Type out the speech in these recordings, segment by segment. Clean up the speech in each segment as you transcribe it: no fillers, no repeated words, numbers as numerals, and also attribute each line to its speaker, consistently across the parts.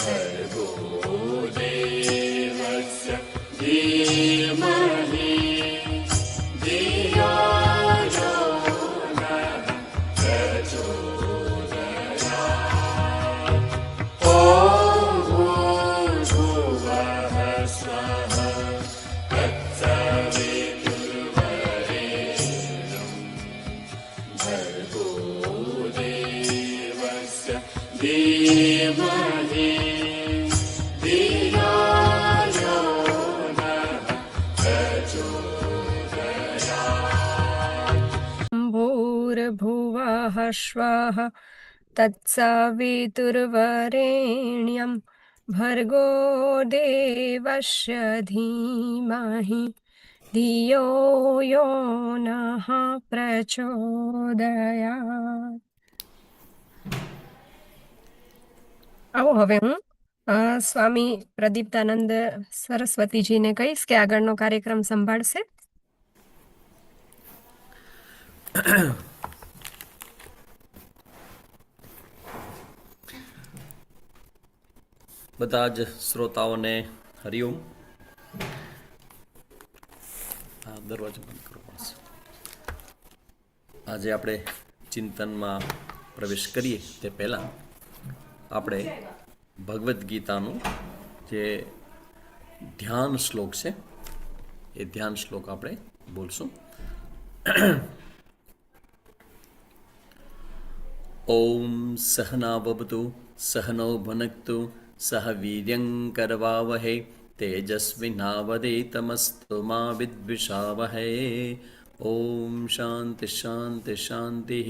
Speaker 1: भर्गो देवस्य धीमहि धियो यो नः प्रचोदयात्। ॐ भूर्भुवः स्वः तत्सवितुर्वरेण्यं भर्गो देवस्य धीमहि धियो यो नः प्रचोदयात्।
Speaker 2: भूर्भुवः स्वः तत्सवितुर्वरेण्यं भर्गो देवस्य धीमहि धियो यो नः प्रचोदयात्. આવો હવે હું સ્વામી પ્રદીપ્તાનંદ સરસ્વતીજીને કહીશ કે આગળનો કાર્યક્રમ સંભાળશે.
Speaker 3: બધા જ શ્રોતાઓને હરિઓમ. દરવાજો બંધ કરવો પડશે. આજે આપણે ચિંતનમાં પ્રવેશ કરીએ તે પહેલાં આપણે ભગવદ્ ગીતાનું જે ધ્યાન શ્લોક છે એ ધ્યાન શ્લોક આપણે બોલશું. ઓમ સહનાવવતુ સહનૌ ભુનક્તુ સહ વીર્યં કરવાવહે તેજસ્વિનાવધીતમસ્તુ મા વિદ્વિષાવહે. ઓમ શાંતિ શાંતિ શાંતિ.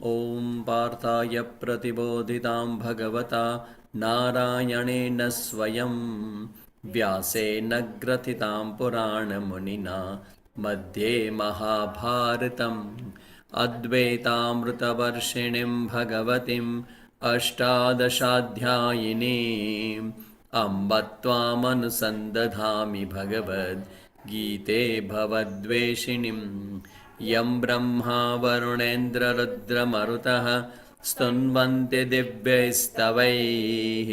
Speaker 3: ઓમ પાર્થાય પ્રતિબોધિતાં ભગવતા નારાયણેન સ્વયં વ્યાસેન ગ્રથિતાં પુરાણમુનિના મધ્યે મહાભારતમ અદ્વૈતામૃતવર્ષિણીં ભગવતીમ અષ્ટાદશાધ્યાયિનીં અંબ ત્વામનુસંદધામિ ભગવદ્ ગીતે ભવદ્વેષિણીં યં બ્રહ્મા વરુણેન્દ્રરુદ્રમરુતઃ સ્તુન્વન્તિ દિવ્યૈસ્તવૈઃ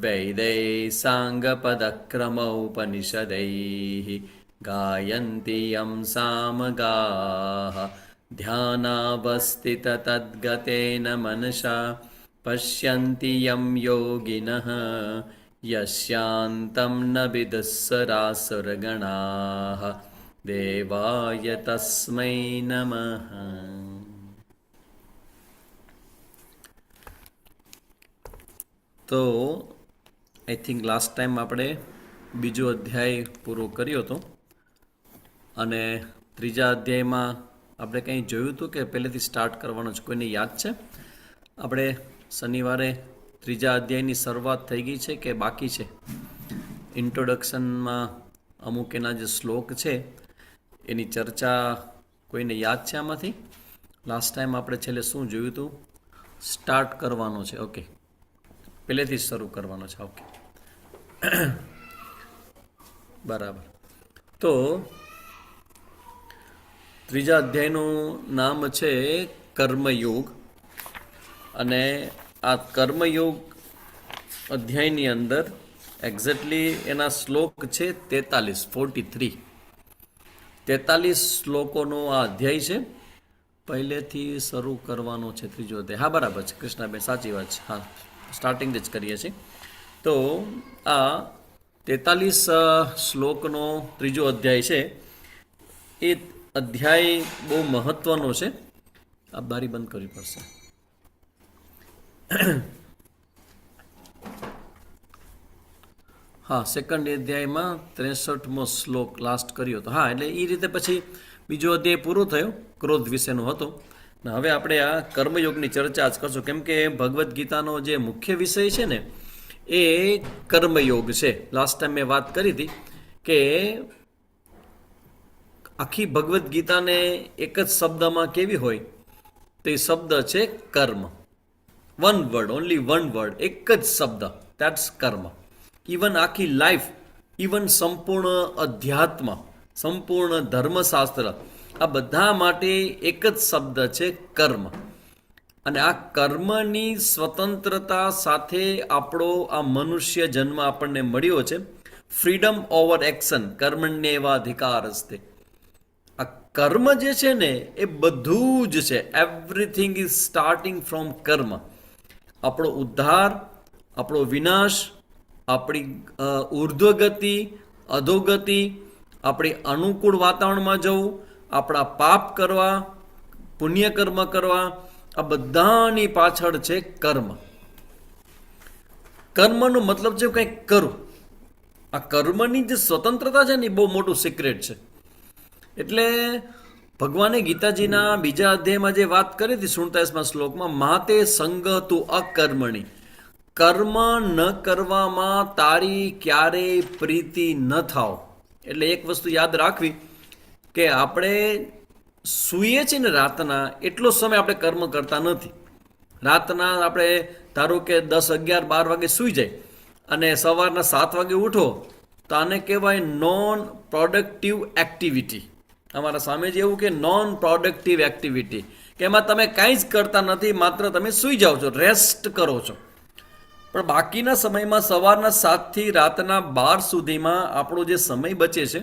Speaker 3: વૈदैः સાङ्गपदक्रमोपनिषदैः गायन्ति यं सामगाः ध्यानावस्थिततद्गतेन मनसा पश्यन्ति यं योगिनः यस्यान्तं न विदुःसरासुरगणाः देवाय तस्मै नमः. તો આઈ થિંક લાસ્ટ ટાઈમ આપણે બીજો અધ્યાય પૂરો કર્યો હતો અને ત્રીજા અધ્યાયમાં આપણે કંઈ જોયું હતું કે પહેલેથી સ્ટાર્ટ કરવાનું છે? કોઈને યાદ છે? આપણે શનિવારે ત્રીજા અધ્યાયની શરૂઆત થઈ ગઈ છે કે બાકી છે? ઇન્ટ્રોડક્શનમાં અમુક એના જે શ્લોક છે એની ચર્ચા કોઈને યાદ છે આમાંથી? લાસ્ટ ટાઈમ આપણે છેલ્લે શું જોયું હતું? સ્ટાર્ટ કરવાનો છે. ઓકે, પહેલેથી જ શરૂ કરવાનો છે. ઓકે, બરાબર. તો ત્રીજા અધ્યાયનું નામ છે કર્મયોગ અને આ કર્મયોગ અધ્યાયની અંદર એક્ઝેક્ટલી એના શ્લોક છે 43 શ્લોકોનો આ અધ્યાય છે. પહેલેથી શરૂ કરવાનો છે ત્રીજો અધ્યાય. હા, બરાબર છે કૃષ્ણાબેન, સાચી વાત છે. હા, સ્ટાર્ટિંગ જ કરીએ છીએ. તો આ 43 શ્લોકનો ત્રીજો અધ્યાય છે. એ અધ્યાય બહુ મહત્વનો છે. આ બારી બંધ કરવી પડશે. હા, સેકન્ડ અધ્યાયમાં 63મો શ્લોક લાસ્ટ કર્યો હતો. હા, એટલે એ રીતે પછી બીજો અધ્યાય પૂરો થયો, ક્રોધ વિશેનો હતો. ને હવે આપણે આ કર્મયોગની ચર્ચા જ કરશું, કેમ કે ભગવદ્ ગીતાનો જે મુખ્ય વિષય છે ને એ કર્મયોગ છે. લાસ્ટ ટાઈમ મેં વાત કરી હતી કે આખી ભગવદ્ ગીતાને એક જ શબ્દમાં કેવી હોય તો એ શબ્દ છે કર્મ. One word, only one word, એક જ શબ્દ, દેટ્સ કર્મ. ઇવન આખી લાઈફ, ઇવન સંપૂર્ણ અધ્યાત્મ, સંપૂર્ણ ધર્મશાસ્ત્ર, આ બધા માટે એક જ શબ્દ છે કર્મ. અને આ કર્મની સ્વતંત્રતા સાથે આપણો આ મનુષ્ય જન્મ આપણને મળ્યો છે. ફ્રીડમ ઓવર એક્શન, કર્મણ્યેવાધિકાર હસ્તે. આ કર્મ જે છે ને એ બધું જ છે. એવરીથિંગ ઇઝ સ્ટાર્ટિંગ ફ્રોમ કર્મ. આપણો ઉદ્ધાર, આપણો વિનાશ, આપણી ઉર્ધ્વગતિ, અધોગતિ, આપણી અનુકૂળ વાતાવરણમાં જવું, આપણા પાપ કરવા, પુણ્ય કર્મ કરવા, આ બધાની પાછળ છે કર્મ. કર્મનો મતલબ છે કંઈક કરું. આ કર્મની જે સ્વતંત્રતા છે ને એ બહુ મોટું સિક્રેટ છે. એટલે ભગવાને ગીતાજીના બીજા અધ્યાયમાં જે વાત કરી હતી 47મા શ્લોકમાં, માતે સંગ તું અકર્મણી, કર્મ ન કરવામાં તારી ક્યારેય પ્રીતિ ન થાવ. એટલે એક વસ્તુ યાદ રાખવી કે આપણે સૂઈએ છીએ ને રાતના, એટલો સમય આપણે કર્મ કરતા નથી. રાતના આપણે ધારો કે 10, 11, 12 વાગે સૂઈ જાય અને સવારના 7 વાગે ઉઠો તો આને કહેવાય નોન પ્રોડક્ટિવ એક્ટિવિટી. અમારા સામે જ એવું કે નોન પ્રોડક્ટિવ એક્ટિવિટી, કે એમાં તમે કાંઈ જ કરતા નથી, માત્ર તમે સૂઈ જાઓ છો, રેસ્ટ કરો છો. પણ બાકીના સમયમાં સવારના 7થી રાતના 12 સુધીમાં આપણો જે સમય બચે છે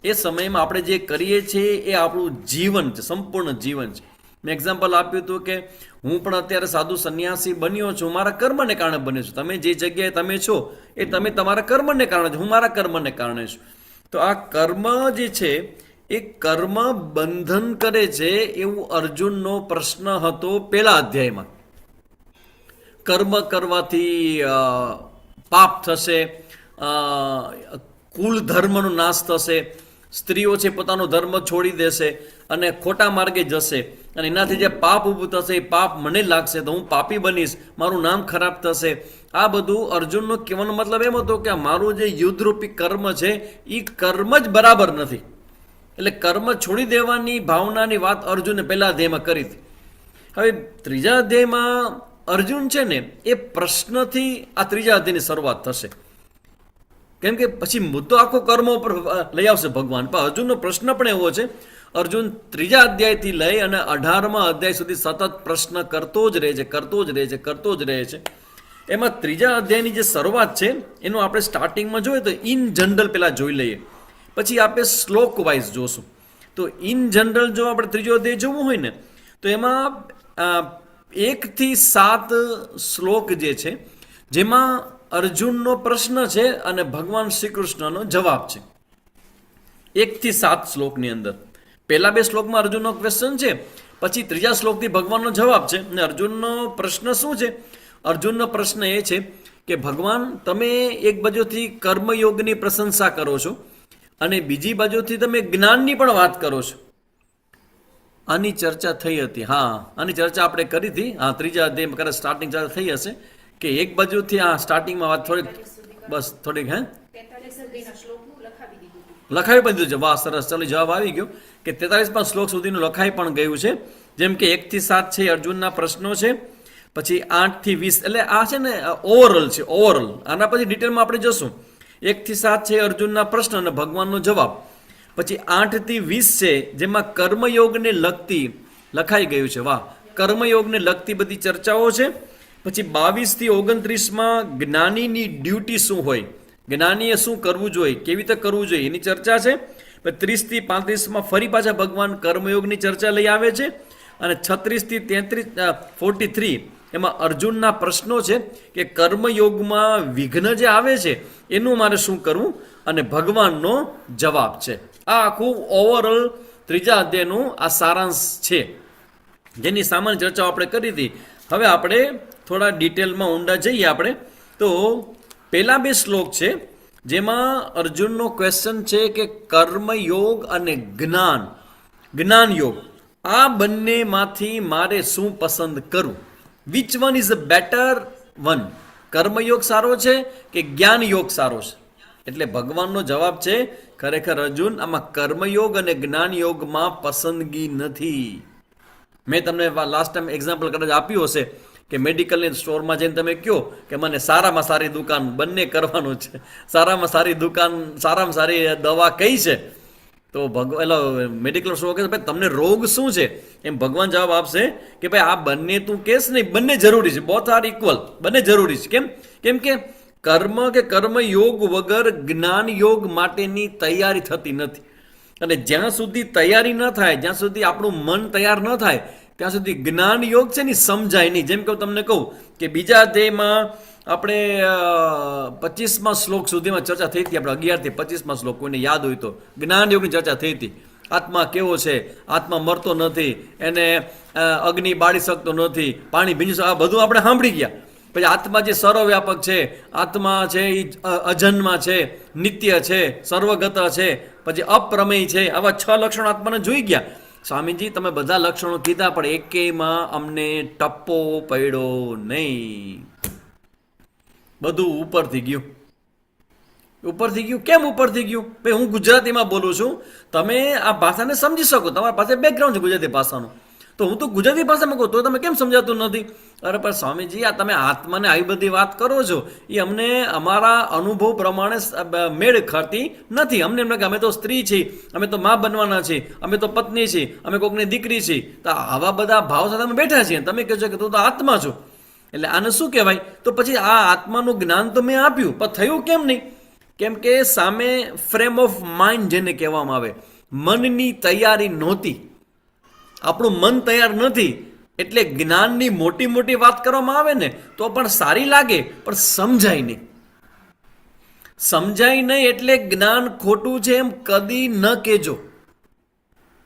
Speaker 3: એ સમયમાં આપણે જે કરીએ છીએ એ આપણું જીવન છે, સંપૂર્ણ જીવન છે. મેં એક્ઝામ્પલ આપ્યું હતું કે હું પણ અત્યારે સાધુ સંન્યાસી બન્યો છું, મારા કર્મને કારણે બન્યો છું. તમે જે જગ્યાએ તમે છો એ તમે તમારા કર્મને કારણે છો, હું મારા કર્મને કારણે છું. તો આ કર્મ જે છે એ કર્મ બંધન કરે છે એવું અર્જુનનો પ્રશ્ન હતો પહેલા અધ્યાયમાં. કર્મ કરવાથી પાપ થશે, કુલ ધર્મનો નાશ થશે, સ્ત્રીઓ છે પોતાનો ધર્મ છોડી દેશે અને ખોટા માર્ગે જશે, અને એનાથી જે પાપ ઊભું થશે એ પાપ મને લાગશે તો હું પાપી બનીશ, મારું નામ ખરાબ થશે. આ બધું અર્જુનનો કહેવાનો મતલબ એમ હતો કે મારું જે યુદ્ધરૂપી કર્મ છે એ કર્મ જ બરાબર નથી. એટલે કર્મ છોડી દેવાની ભાવનાની વાત અર્જુને પહેલા અધ્યાયમાં કરી હતી. હવે ત્રીજા અધ્યાયમાં અર્જુન છે ને એ પ્રશ્નથી આ ત્રીજા અધ્યાયની શરૂઆત થશે. કેમ કે પછી મુદ્દો આખો કર્મ ઉપર લઈ આવશે ભગવાન. પણ અર્જુનનો પ્રશ્ન પણ એવો છે, અર્જુન ત્રીજા અધ્યાયથી લઈ અને 18મા અધ્યાય સુધી સતત પ્રશ્ન કરતો જ રહે છે. એમાં ત્રીજા અધ્યાયની જે શરૂઆત છે એનું આપણે સ્ટાર્ટિંગમાં જોઈએ તો ઇન જનરલ પહેલાં જોઈ લઈએ, પછી આપણે શ્લોક વાઇઝ જોશું. તો ઇન જનરલ જો આપણે ત્રીજો અધ્યાય જોવું હોય ને તો એમાં 1 થી 7 શ્લોક જે છે જેમાં અર્જુનનો પ્રશ્ન છે અને ભગવાન શ્રી કૃષ્ણનો જવાબ છે. 1 થી 7 શ્લોકની અંદર પહેલા 2 શ્લોકમાં અર્જુનનો ક્વેશ્ચન છે, પછી ત્રીજા શ્લોકથી ભગવાનનો જવાબ છે. અને અર્જુનનો પ્રશ્ન શું છે? અર્જુનનો પ્રશ્ન એ છે કે ભગવાન, તમે એક બાજુથી કર્મયોગની પ્રશંસા કરો છો અને બીજી બાજુથી તમે જ્ઞાનની પણ વાત કરો છો. આની ચર્ચા થઈ હતી. હા, આની ચર્ચા આપણે કરી હતી. હા, ત્રીજા અધ્યાય કદાચ સ્ટાર્ટિંગ ચર્ચા થઈ હશે કે એક બાજુથી આ સ્ટાર્ટિંગમાં વાત થોડીક લખાવી પણ દીધું છે. વાહ, સરસ. ચાલો, જવાબ આવી ગયો કે 43 શ્લોક સુધીનું લખાઈ પણ ગયું છે. જેમ કે 1 થી 7 છે અર્જુનના પ્રશ્નો છે, પછી 8 થી 20, એટલે આ છે ને ઓવરઓલ છે. ઓવરઓલ આના પછી ડિટેલમાં આપણે જશું. 1 થી 7 છે અર્જુનના પ્રશ્ન અને ભગવાનનો જવાબ. પછી 8 થી 20 છે જેમાં કર્મયોગને લગતી લખાઈ ગયું છે. વાહ, કર્મયોગને લગતી બધી ચર્ચાઓ છે. પછી 22 થી 29માં જ્ઞાનીની ડ્યુટી શું હોય, જ્ઞાનીએ શું કરવું જોઈએ, કેવી રીતે કરવું જોઈએ એની ચર્ચા છે. 30 થી 35માં ફરી પાછા ભગવાન કર્મયોગની ચર્ચા લઈ આવે છે. અને 36 થી 43 એમાં અર્જુનના પ્રશ્નો છે કે કર્મયોગમાં વિઘ્ન જે આવે છે એનું મારે શું કરવું, અને ભગવાનનો જવાબ છે. આ આખું ઓવરઓલ ત્રીજા અધ્યાયનું આ સારાંશ છે, જેની સામાન્ય ચર્ચાઓ આપણે કરી હતી. હવે આપણે થોડા ડિટેલમાં ઊંડા જઈએ. આપણે તો પહેલા 2 શ્લોક છે જેમાં અર્જુનનો ક્વેશ્ચન છે કે કર્મયોગ અને જ્ઞાન યોગ, આ બંનેમાંથી મારે શું પસંદ કરવું? Which one is a better one? કર્મયોગ સારો છે કે જ્ઞાન યોગ સારો છે? એટલે ભગવાનનો જવાબ છે, ખરેખર અર્જુન, આમાં કર્મયોગ અને જ્ઞાન યોગમાં પસંદગી નથી. મેં તમને લાસ્ટ ટાઈમ એક્ઝામ્પલ કદાચ આપ્યું હશે કે મેડિકલની સ્ટોરમાં જઈને તમે કહો કે મને સારામાં સારી દુકાન બંને કરવાનું છે, સારામાં સારી દુકાન, સારામાં સારી દવા કઈ છે, તો એટલે મેડિકલ સ્ટોર કે ભાઈ તમને રોગ શું છે, એમ ભગવાન જવાબ આપશે કે ભાઈ આ બંને તું કેસ નહીં, બંને જરૂરી છે, બોથ આર ઇક્વલ, બંને જરૂરી છે. કેમ કે કર્મ કે કર્મયોગ વગર જ્ઞાન યોગ માટેની તૈયારી થતી નથી. અને જ્યાં સુધી તૈયારી ન થાય, જ્યાં સુધી આપણું મન તૈયાર ન થાય, ત્યાં સુધી જ્ઞાન યોગ છે ને સમજાય નહીં. જેમ કે હું તમને કહું કે બીજા અધ્યાયમાં આપણે 25મા શ્લોક સુધીમાં ચર્ચા થઈ હતી, આપણે 11 થી 25મા શ્લોક કોઈને યાદ હોય તો જ્ઞાન યોગની ચર્ચા થઈ હતી. આત્મા કેવો છે, આત્મા મરતો નથી, એને અગ્નિ બાળી શકતો નથી, પાણી ભીંજી શકે, આ બધું આપણે સાંભળી ગયા. પછી આત્મા જે સર્વવ્યાપક છે, આત્મા છે એ અજન્મા છે, નિત્ય છે, સર્વગત છે, પછી અપ્રમેય છે, આવા 6 લક્ષણો આત્માને જોઈ ગયા. સ્વામીજી તમે બધા લક્ષણો કીધા પણ એકેયમાં અમને ટપ્પો પડ્યો નહીં. બધું ઉપરથી ગયું. કેમ ઉપરથી ગયું? ભાઈ હું ગુજરાતીમાં બોલું છું, તમે આ ભાષાને સમજી શકો, તમારા પાસે બેકગ્રાઉન્ડ છે ગુજરાતી ભાષાનું, તો હું તો ગુજરાતી ભાષામાં કહું તો તમે કેમ સમજાતું નથી? અરે પણ સ્વામીજી આ તમે આત્માને આવી બધી વાત કરો છો, એ અમને અમારા અનુભવ પ્રમાણે મેળ ખાતી નથી. અમને એમ કે અમે તો સ્ત્રી છીએ, અમે તો મા બનવાના છીએ, અમે તો પત્ની છીએ, અમે કોઈકની દીકરી છીએ, તો આવા બધા ભાવ સાથે અમે બેઠા છીએ. તમે કહો છો કે તું તો આત્મા છો, એટલે આને શું કહેવાય? તો પછી આ આત્માનું જ્ઞાન તો મેં આપ્યું, પણ થયું કેમ નહીં? કેમ કે સામે ફ્રેમ ઓફ માઇન્ડ જેને કહેવામાં આવે, મનની તૈયારી નહોતી. આપણું મન તૈયાર નથી, એટલે જ્ઞાનની મોટી મોટી વાત કરવામાં આવે ને તો પણ સારી લાગે, પણ સમજાય નહીં. એટલે જ્ઞાન ખોટું છે એમ કદી ન કહેજો.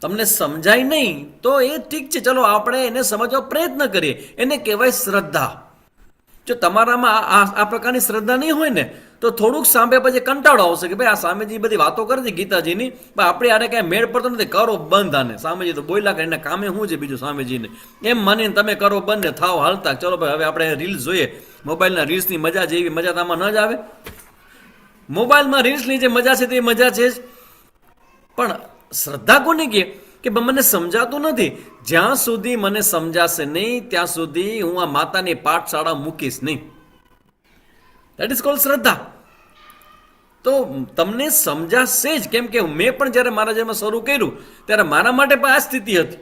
Speaker 3: તમને સમજાય નહીં તો એ ઠીક છે, ચલો આપણે એને સમજવા પ્રયત્ન કરીએ, એને કહેવાય શ્રદ્ધા. જો તમારામાં આ પ્રકારની શ્રદ્ધા નહીં હોય ને તો થોડુંક સાંભળ્યા પછી કંટાળો આવશે કે ભાઈ આ સ્વામીજી બધી વાતો કરે છે ગીતાજીની, પણ આપણે આને કાંઈ મેળ પડતો નથી, કરો બંધ આને. સ્વામીજી તો બોલ્યા કરીને કામે શું છે બીજું સ્વામીજીને, એમ માનીને તમે કરો બંધ ને થાવ હાલતા. ચલો ભાઈ હવે આપણે રીલ્સ જોઈએ, મોબાઈલના રીલ્સની મજા જેવી મજા તો આમાં ન જ આવે. મોબાઈલમાં રીલ્સની જે મજા છે તે મજા છે જ, પણ શ્રદ્ધા કોને કે મને સમજાતું નથી. જ્યાં સુધી મને સમજાશે નહીં ત્યાં સુધી હું આ માતાની પાઠશાળા મૂકીશ નહીં. દેટ ઇઝ કોલ્ડ શ્રદ્ધા. તો તમને સમજાશે જ, કેમ કે મેં પણ જ્યારે મારા જેમાં શરૂ કર્યું ત્યારે મારા માટે પણ આ સ્થિતિ હતી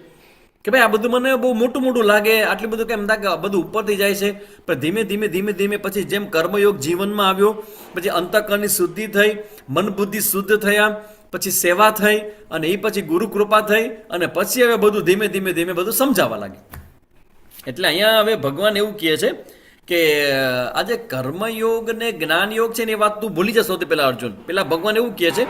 Speaker 3: કે ભાઈ આ બધું મને બહુ મોટું મોટું લાગે, આટલું બધું કેમ લાગે, બધું ઉપરથી જાય છે. પણ ધીમે ધીમે પછી જેમ કર્મયોગ જીવનમાં આવ્યો, પછી અંતઃકરણની શુદ્ધિ થઈ, મન બુદ્ધિ શુદ્ધ થયા, પછી સેવા થઈ, અને એ પછી ગુરુ કૃપા થઈ, અને પછી હવે બધું ધીમે બધું સમજાવવા લાગે. એટલે અહીંયા હવે ભગવાન એવું કહે છે કે આજે કર્મયોગ ને જ્ઞાન યોગ છે ને એ વાત તું ભૂલી જા. સૌથી પહેલા અર્જુન, પેલા ભગવાન એવું કહે છે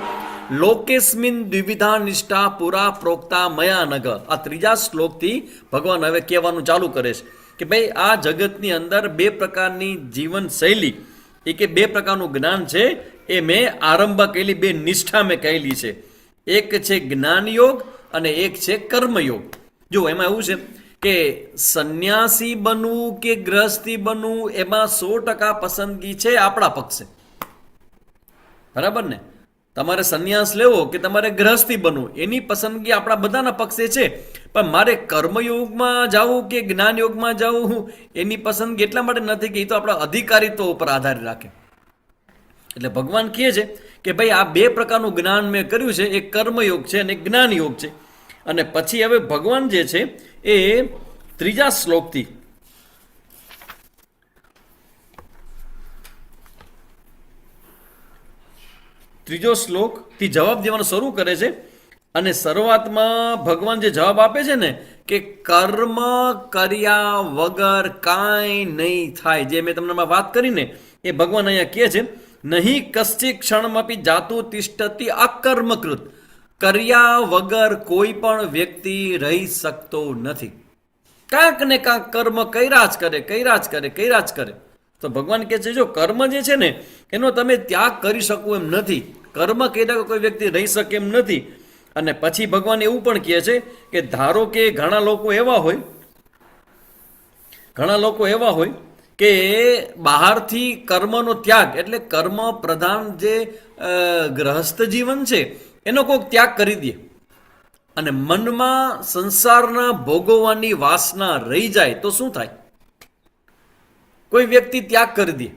Speaker 3: લોકેસ્મિન દ્વિવિધા નિષ્ઠા પુરા પ્રોક્તા મયા નગ. આ 3જા શ્લોકથી ભગવાન હવે કહેવાનું ચાલુ કરે છે કે ભાઈ આ જગતની અંદર 2 પ્રકારની જીવન શૈલી, એ કે 2 પ્રકારનું જ્ઞાન છે, એ મેં આરંભ કરેલી 2 નિષ્ઠા મેં કહેલી છે. એક છે જ્ઞાન યોગ અને એક છે કર્મયોગ. જો એમાં એવું છે કે સંન્યાસી બનવું કે ગૃહસ્થી બનવું એમાં 100% પસંદગી છે આપણા પક્ષે, બરાબર ને? તમારે સંન્યાસ લેવો કે તમારે ગૃહસ્થી બનવું એની પસંદગી આપણા બધાના પક્ષે છે. પણ મારે કર્મયોગમાં જવું કે જ્ઞાન યોગમાં જવું એની પસંદગી એટલા માટે નથી કે એ તો આપણા અધિકારીત્વ ઉપર આધાર રાખે. એટલે ભગવાન કહે છે કે ભાઈ આ 2 પ્રકારનું જ્ઞાન મેં કર્યું છે, એક કર્મયોગ છે અને એક જ્ઞાન યોગ છે. અને પછી હવે ભગવાન જે છે એ 3જા શ્લોકથી જવાબ દેવાનો શરૂ કરે છે. અને શરૂઆતમાં ભગવાન જે જવાબ આપે છે ને કે કર્મ કર્યા વગર કાંઈ નહીં થાય, જે મેં તમને વાત કરીને એ ભગવાન અહીંયા કહે છે નહીં કશ્ચિત ક્ષણમપી જાતું તિષ્ઠતી અકર્મકૃત. કર્યા વગર કોઈ પણ વ્યક્તિ રહી શકતો નથી. કાંક ને કાંક કર્મ કર્યા જ કરે. તો ભગવાન કહે છે જો કર્મ જે છે ને એનો તમે ત્યાગ કરી શકો એમ નથી, કર્મ કર્યા કોઈ વ્યક્તિ રહી શકે એમ નથી. અને પછી ભગવાન એવું પણ કહે છે કે ધારો કે ઘણા લોકો એવા હોય કે બહારથી કર્મનો ત્યાગ, એટલે કર્મ પ્રધાન જે ગ્રહસ્થ જીવન છે એનો કોઈક ત્યાગ કરી દે અને મનમાં સંસારના ભોગવવાની વાસના રહી જાય તો શું થાય? કોઈ વ્યક્તિ ત્યાગ કરી દે.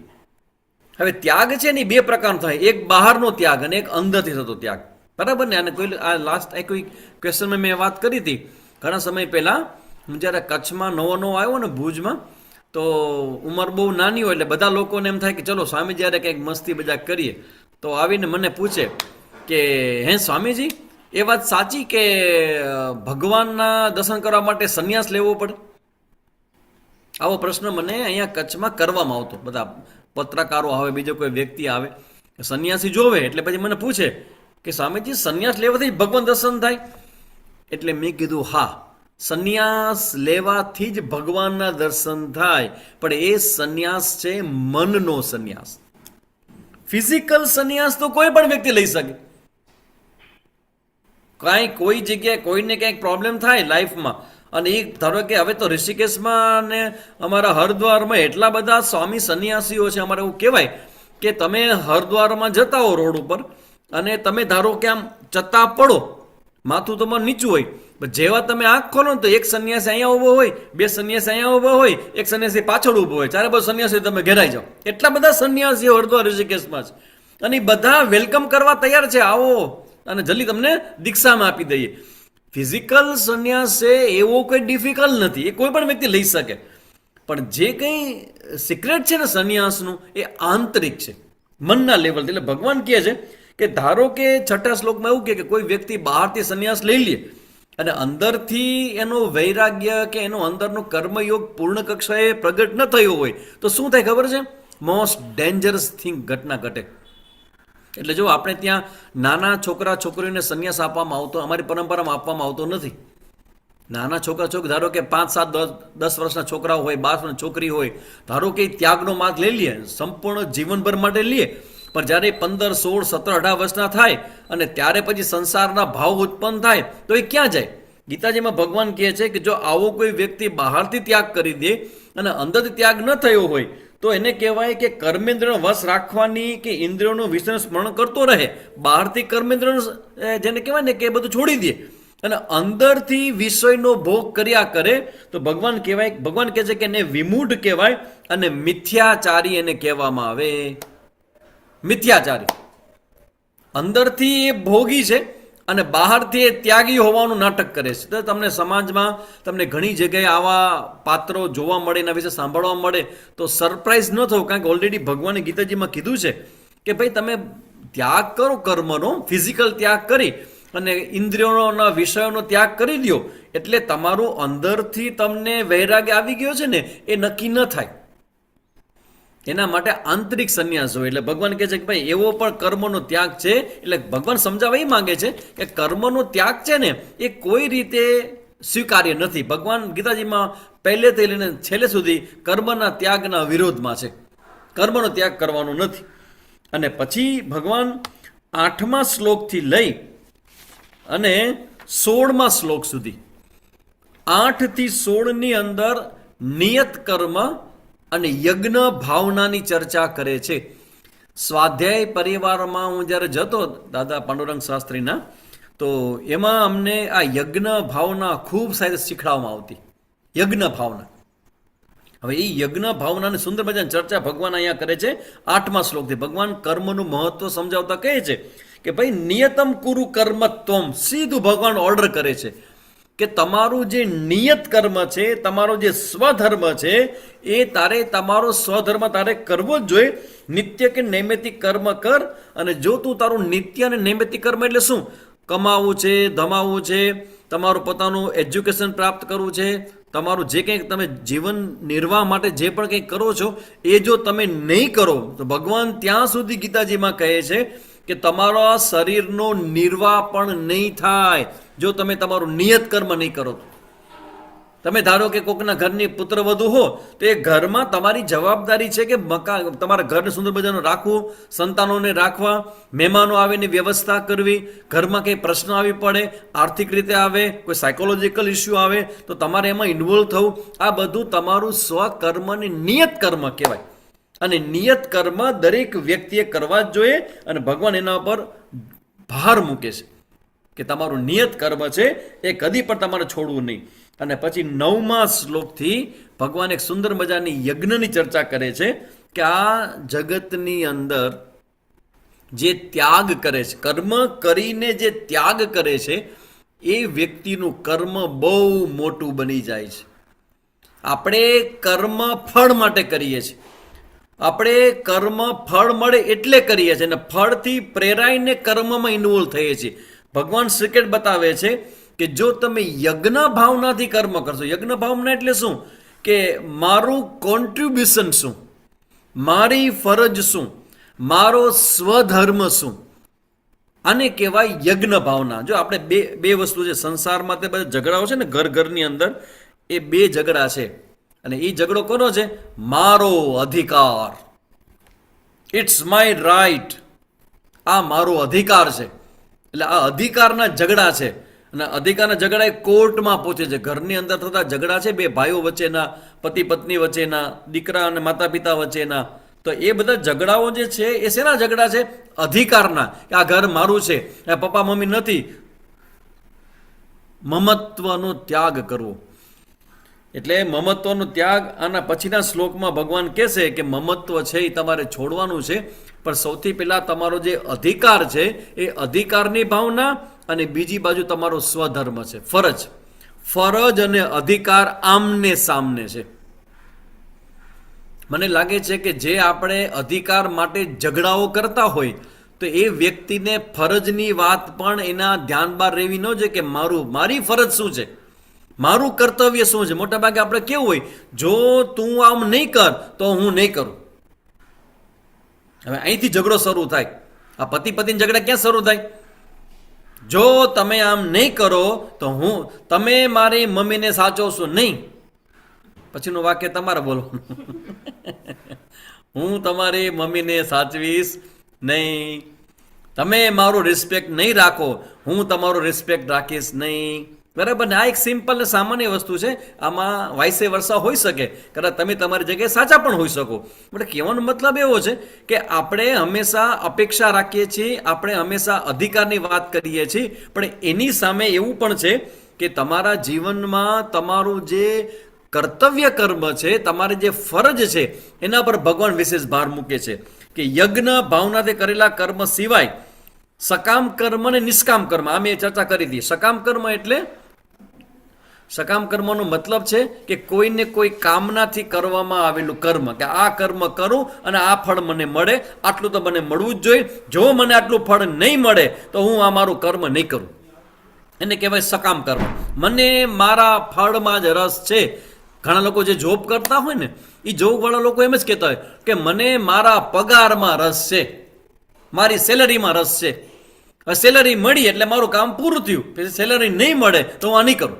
Speaker 3: હવે ત્યાગ છે ને 2 પ્રકારનો થાય, એક બહારનો ત્યાગ અને એક અંદરથી થતો ત્યાગ. બરાબર ને? અને કોઈ આ લાસ્ટ કોઈ ક્વેશ્ચનમાં મેં વાત કરી હતી ઘણા સમય પહેલાં, હું જ્યારે કચ્છમાં નવો આવ્યો ને ભુજમાં, તો ઉંમર બહુ નાની હોય એટલે બધા લોકોને એમ થાય કે ચલો સ્વામી જ્યારે કંઈક મસ્તી મજાક કરીએ, તો આવીને મને પૂછે કે હે સ્વામીજી, એ વાત સાચી કે ભગવાનના દર્શન કરવા માટે સંન્યાસ લેવો પડે? આવો પ્રશ્ન મને અહીંયા કચ્છમાં કરવામાં આવતો. બધા પત્રકારો આવે, બીજો કોઈ વ્યક્તિ આવે, સંન્યાસી જોવે એટલે પછી મને પૂછે કે સ્વામીજી સંન્યાસ લેવાથી ભગવાન દર્શન થાય? એટલે મેં કીધું હા, સંન્યાસ લેવાથી જ ભગવાનના દર્શન થાય, પણ એ સંન્યાસ છે મનનો સંન્યાસ. ફિઝિકલ સંન્યાસ તો કોઈ પણ વ્યક્તિ લઈ શકે. કાંઈ કોઈ જગ્યાએ કોઈને કંઈક પ્રોબ્લેમ થાય લાઈફમાં, અને એ ધારો કે હવે તો ઋષિકેશમાં અને અમારા હરદ્વારમાં એટલા બધા સ્વામી સંન્યાસીઓ છે. અમારે એવું કહેવાય કે તમે હરદ્વારમાં જતા હો રોડ ઉપર, અને તમે ધારો કે આમ ચત્તા પડો, માથું તમારું નીચું હોય, પણ જેવા તમે આંખ ખોલો ને તો એક સંન્યાસી અહીંયા ઊભો હોય, બે સંન્યાસી અહીંયા ઊભો હોય, એક સંન્યાસી પાછળ ઊભો હોય, ચારે બાજુ સંન્યાસી તમે ઘેરાઈ જાઓ. એટલા બધા સંન્યાસીઓ હરદ્વાર ઋષિકેશમાં છે, અને એ બધા વેલકમ કરવા તૈયાર છે, આવો અને જલ્દી તમને દીક્ષામાં આપી દઈએ. ફિઝિકલ સંન્યાસ છે એવો કોઈ ડિફિકલ્ટ નથી, એ કોઈ પણ વ્યક્તિ લઈ શકે. પણ જે કંઈ સિક્રેટ છે ને સંન્યાસનું, એ આંતરિક છે, મનના લેવલ. એટલે ભગવાન કહે છે કે ધારો કે 6થા શ્લોકમાં એવું કહે કે કોઈ વ્યક્તિ બહારથી સંન્યાસ લઈ લે અને અંદરથી એનો વૈરાગ્ય કે એનો અંદરનો કર્મયોગ પૂર્ણ કક્ષાએ પ્રગટ ન થયો હોય તો શું થાય ખબર છે? મોસ્ટ ડેન્જરસ થિંગ ઘટના ઘટે. એટલે જો આપણે ત્યાં નાના છોકરા છોકરીઓને સંન્યાસ આપવામાં આવતો, અમારી પરંપરામાં આપવામાં આવતો નથી. નાના છોકરા ધારો કે 5, 7, 10 વર્ષના છોકરાઓ હોય, 12 વર્ષની છોકરી હોય, ધારો કે ત્યાગનો માર્ગ લઈ લે, સંપૂર્ણ જીવનભર માટે લે, પણ જ્યારે 15, 16, 17, 18 વર્ષના થાય અને ત્યારે પછી સંસારના ભાવ ઉત્પન્ન થાય તો એ ક્યાં જાય? ગીતાજીમાં ભગવાન કહે છે કે જો આવો કોઈ વ્યક્તિ બહારથી ત્યાગ કરી દે અને અંદરથી ત્યાગ ન થયો હોય તો એને કહેવાય કે કર્મેન્દ્રનો વશ રાખવાની કે ઇન્દ્રિયોનું વિષયનું સ્મરણ કરતો રહે. બહારથી કર્મેન્દ્રનું જેને કહેવાય ને કે એ બધું છોડી દે અને અંદરથી વિષયનો ભોગ કર્યા કરે તો ભગવાન કહે છે કે એને વિમૂઢ કહેવાય અને મિથ્યાચારી એને કહેવામાં આવે. મિથ્યાચારી અંદરથી એ ભોગી છે અને બહારથી એ ત્યાગી હોવાનું નાટક કરે છે. તો તમને સમાજમાં તમને ઘણી જગ્યાએ આવા પાત્રો જોવા મળે, એના વિશે સાંભળવા મળે તો સરપ્રાઈઝ ન થવું, કારણ કે ઓલરેડી ભગવાને ગીતાજીમાં કીધું છે કે ભાઈ તમે ત્યાગ કરો કર્મનો, ફિઝિકલ ત્યાગ કરી અને ઇન્દ્રિયોના વિષયોનો ત્યાગ કરી દો એટલે તમારું અંદરથી તમને વૈરાગ્ય આવી ગયો છે ને એ નક્કી ન થાય. એના માટે આંતરિક સંન્યાસ હોય. એટલે ભગવાન કહે છે કે ભાઈ એવો પણ કર્મનો ત્યાગ છે. એટલે ભગવાન સમજાવવા એ માંગે છે કે કર્મનો ત્યાગ છે ને એ કોઈ રીતે સ્વીકાર્ય નથી. ભગવાન ગીતાજીમાં પહેલેથી લઈને છેલ્લે સુધી કર્મના ત્યાગના વિરોધમાં છે. કર્મનો ત્યાગ કરવાનો નથી. અને પછી ભગવાન 8મા શ્લોકથી લઈ અને 16મા શ્લોક સુધી 8 થી 16ની અંદર નિયત કર્મ અને યજ્ઞ ભાવનાની ચર્ચા કરે છે. સ્વાધ્યાય પરિવારમાં હું જ્યારે જતો દાદા પાંડુરંગ શાસ્ત્રીના, તો એમાં અમને આ યજ્ઞ ભાવના ખૂબ સારી શીખવાડવામાં આવતી. યજ્ઞ ભાવના, હવે એ યજ્ઞ ભાવનાની સુંદર મજાની ચર્ચા ભગવાન અહીંયા કરે છે 8મા શ્લોકથી. ભગવાન કર્મનું મહત્વ સમજાવતા કહે છે કે ભાઈ નિયતમ કુરુ કર્મત્વમ. સીધું ભગવાન ઓર્ડર કરે છે કે તમારું જે નિયત કર્મ છે, તમારો જે સ્વધર્મ છે, એ તારે તમારો સ્વધર્મ તારે કરવો જ જોઈએ. નિત્ય કે નૈમિત્તિક કર્મ કર. અને જો તું તારું નિત્ય અને નૈમિત્તિક કર્મ એટલે શું? કમાવું છે, ધમાવવું છે, તમારું પોતાનું એજ્યુકેશન પ્રાપ્ત કરવું છે, તમારું જે કંઈક તમે જીવન નિર્વાહ માટે જે પણ કંઈક કરો છો એ જો તમે નહીં કરો તો ભગવાન ત્યાં સુધી ગીતાજીમાં કહે છે કે તમારા શરીરનો નિર્વાહ પણ નહીં થાય જો તમે તમારું નિયત કર્મ નહીં કરો. તમે ધારો કે કોકના ઘરની પુત્રવધુ હો તો એ ઘરમાં તમારી જવાબદારી છે કે તમારા ઘરને સુંદર મજાનું રાખવું, સંતાનોને રાખવા, મહેમાનો આવીને વ્યવસ્થા કરવી, ઘરમાં કંઈ પ્રશ્ન આવી પડે, આર્થિક રીતે આવે, કોઈ સાયકોલોજીકલ ઇસ્યુ આવે તો તમારે એમાં ઇન્વોલ્વ થવું. આ બધું તમારું સ્વકર્મની નિયત કર્મ કહેવાય. અને નિયત કર્મ દરેક વ્યક્તિએ કરવા જ જોઈએ અને ભગવાન એના પર ભાર મૂકે છે કે તમારું નિયત કર્મ છે એ કદી પણ તમારે છોડવું નહીં. અને પછી 9મા શ્લોકથી ભગવાન એક સુંદર મજાની યજ્ઞની ચર્ચા કરે છે કે આ જગતની અંદર જે ત્યાગ કરે છે, કર્મ કરીને જે ત્યાગ કરે છે, એ વ્યક્તિનું કર્મ બહુ મોટું બની જાય છે. આપણે કર્મ ફળ માટે કરીએ છીએ. આપણે કર્મ ફળ મળે એટલે કરીએ છીએ, અને ફળથી પ્રેરાઈને કર્મમાં ઇન્વોલ્વ થઈએ છીએ. ભગવાન શ્રી કૃષ્ણ બતાવે છે કે જો તમે યજ્ઞ ભાવનાથી કર્મ કરશો, યજ્ઞ ભાવના એટલે શું? કે મારું કોન્ટ્રીબ્યુશન શું, મારી ફરજ શું, મારો સ્વધર્મ શું, આને કહેવાય યજ્ઞ ભાવના. જો આપણે બે વસ્તુ છે સંસારમાં, તે બધા ઝઘડાઓ છે ને ઘરની અંદર, એ બે ઝઘડા છે. અને એ ઝઘડો કોનો છે? મારો અધિકાર, ઇટ્સ માય રાઈટ, આ મારો અધિકાર છે. એટલે આ અધિકારના ઝઘડા છે. અને અધિકારના ઝઘડા એ કોર્ટમાં પહોંચે છે. ઘરની અંદર થતા ઝઘડા છે બે ભાઈઓ વચ્ચેના, પતિ પત્ની વચ્ચેના, દીકરા અને માતા પિતા વચ્ચેના. તો એ બધા ઝઘડાઓ જે છે એ શેના ઝઘડા છે? અધિકારના. આ ઘર મારું છે, આ પપ્પા મમ્મી નથી. મમત્વનો ત્યાગ કરવો. એટલે મમત્વનો ત્યાગ આના પછીના શ્લોકમાં ભગવાન કહેશે કે મમત્વ છે એ તમારે છોડવાનું છે, પણ સૌથી પહેલાં તમારો જે અધિકાર છે એ અધિકારની ભાવના, અને બીજી બાજુ તમારો સ્વધર્મ છે, ફરજ. ફરજ અને અધિકાર આમને સામને છે. મને લાગે છે કે જે આપણે અધિકાર માટે ઝઘડાઓ કરતા હોય તો એ વ્યક્તિને ફરજની વાત પણ એના ધ્યાન બહાર રહેવી ન જોઈએ કે મારી ફરજ શું છે, મારું કર્તવ્ય શું છે. મોટાભાગે આપણે કેવું હોય, જો તું આમ નહીં કર તો હું નહીં કરું. હવે અહીંથી ઝઘડો શરૂ થાય. આ પતિ પતિના ઝઘડા ક્યાં શરૂ થાય? જો તમે આમ નહીં કરો તો તમે મારી મમ્મીને સાચવશો નહીં. પછીનું વાક્ય તમારે બોલો. હું તમારી મમ્મીને સાચવીશ નહીં. તમે મારો રિસ્પેક્ટ નહીં રાખો, હું તમારો રિસ્પેક્ટ રાખીશ નહીં. બરાબર ને? આ એક સિમ્પલ ને સામાન્ય વસ્તુ છે. આમાં વાઇસે વર્ષા હોઈ શકે, કદાચ તમે તમારી જગ્યાએ સાચા પણ હોઈ શકો. બટ કહેવાનો મતલબ એવો છે કે આપણે હંમેશા અપેક્ષા રાખીએ છીએ, આપણે હંમેશા અધિકારની વાત કરીએ છીએ, પણ એની સામે એવું પણ છે કે તમારા જીવનમાં તમારું જે કર્તવ્ય કર્મ છે, તમારી જે ફરજ છે, એના પર ભગવાન વિશેષ ભાર મૂકે છે કે યજ્ઞ ભાવનાથી કરેલા કર્મ સિવાય સકામ કર્મ અને નિષ્કામ કર્મ, આ મેં ચર્ચા કરી હતી. સકામ કર્મ એટલે સકામ કર્મનો મતલબ છે કે કોઈને કોઈ કામનાથી કરવામાં આવેલું કર્મ, કે આ કર્મ કરું અને આ ફળ મને મળે, આટલું તો મને મળવું જ જોઈએ. જો મને આટલું ફળ નહીં મળે તો હું આ મારું કર્મ નહીં કરું. એને કહેવાય સકામ કર્મ. મને મારા ફળમાં જ રસ છે. ઘણા લોકો જે જોબ કરતા હોય ને, એ જોબવાળા લોકો એમ જ કહેતા હોય કે મને મારા પગારમાં રસ છે, મારી સેલરીમાં રસ છે. સેલરી મળી એટલે મારું કામ પૂરું થયું, પછી સેલરી નહીં મળે તો હું આ નહીં કરું.